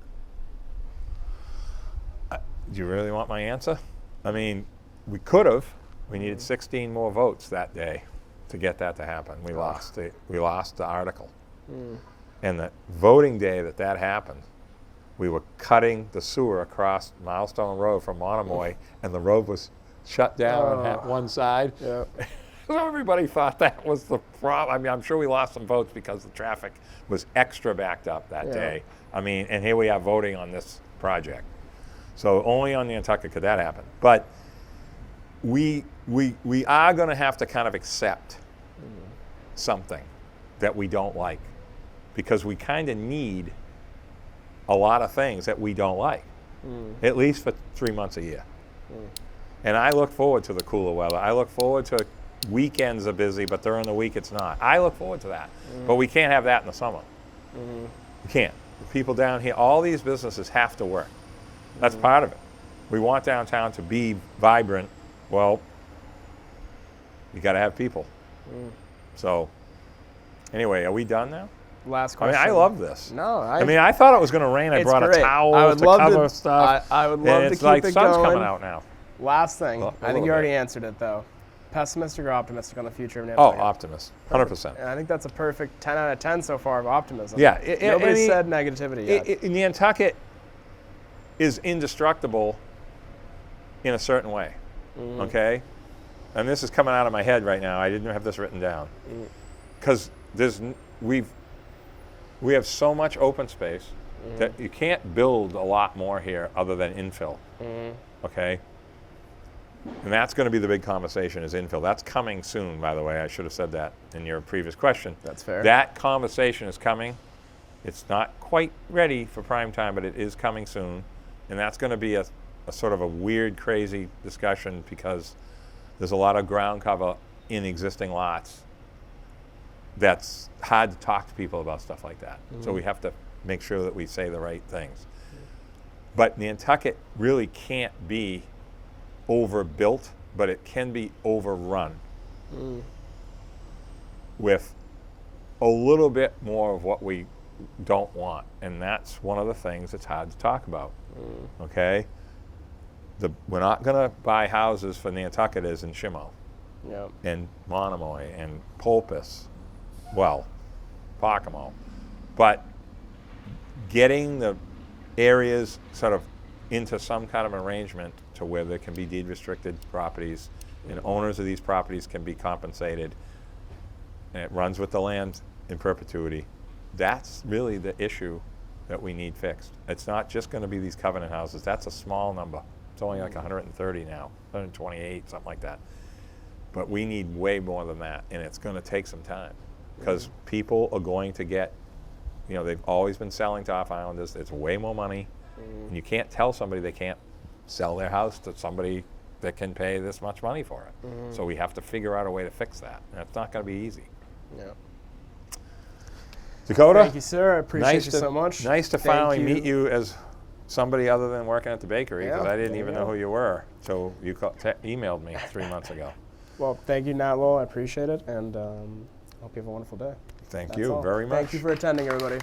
Do you really want my answer? I mean, we could have. We needed 16 more votes that day to get that to happen. We lost the article. And the voting day that happened, we were cutting the sewer across Milestone Road from Monomoy, and the road was shut down on one side. So everybody thought that was the problem. I mean, I'm sure we lost some votes because the traffic was extra backed up that day. I mean, and here we are voting on this project. So only on Nantucket could that happen. But we are going to have to kind of accept something that we don't like, because we kind of need a lot of things that we don't like, at least for 3 months a year. And I look forward to the cooler weather. I look forward to weekends are busy, but during the week it's not. I look forward to that. But we can't have that in the summer. We can't. The people down here, all these businesses have to work. That's part of it. We want downtown to be vibrant. Well, you got to have people. So, anyway, are we done now? Last question. I mean, I love this. No, I thought it was going to rain. I brought great. a towel to cover stuff. I would love to it's keep like it sun's going. coming out now. Last thing. I think you already answered it, though. Pessimistic or optimistic on the future of Nantucket? Oh, optimist. 100%. And I think that's a perfect 10 out of 10 so far of optimism. Yeah. Nobody said negativity yet. Nantucket is indestructible in a certain way, okay? And this is coming out of my head right now. I didn't have this written down. Because we have so much open space that you can't build a lot more here other than infill, okay? And that's going to be the big conversation, is infill. That's coming soon, by the way. I should have said that in your previous question. That's fair. That conversation is coming. It's not quite ready for prime time, but it is coming soon. And that's going to be a sort of a weird, crazy discussion, because there's a lot of ground cover in existing lots that's hard to talk to people about stuff like that. So we have to make sure that we say the right things. But Nantucket really can't be overbuilt, but it can be overrun with a little bit more of what we don't want. And that's one of the things that's hard to talk about, okay? We're not going to buy houses for Nantucket as in Shimo and Monomoy and Pulpus, Pocomo. But getting the areas sort of into some kind of arrangement to where there can be deed restricted properties and owners of these properties can be compensated, and it runs with the land in perpetuity. That's really the issue that we need fixed. It's not just going to be these covenant houses. That's a small number. It's only like 130 now, 128, something like that. But we need way more than that, and it's going to take some time, because people are going to get, they've always been selling to off-islanders. It's way more money, and you can't tell somebody they can't sell their house to somebody that can pay this much money for it. So we have to figure out a way to fix that, and it's not going to be easy. Dakota? Thank you, sir. I appreciate you so much. Nice to finally meet you as somebody other than working at the bakery, because I didn't even know who you were. So you emailed me 3 months ago. Well, thank you, Nat Lowell. I appreciate it, and hope you have a wonderful day. Thank you very much. Thank you for attending, everybody.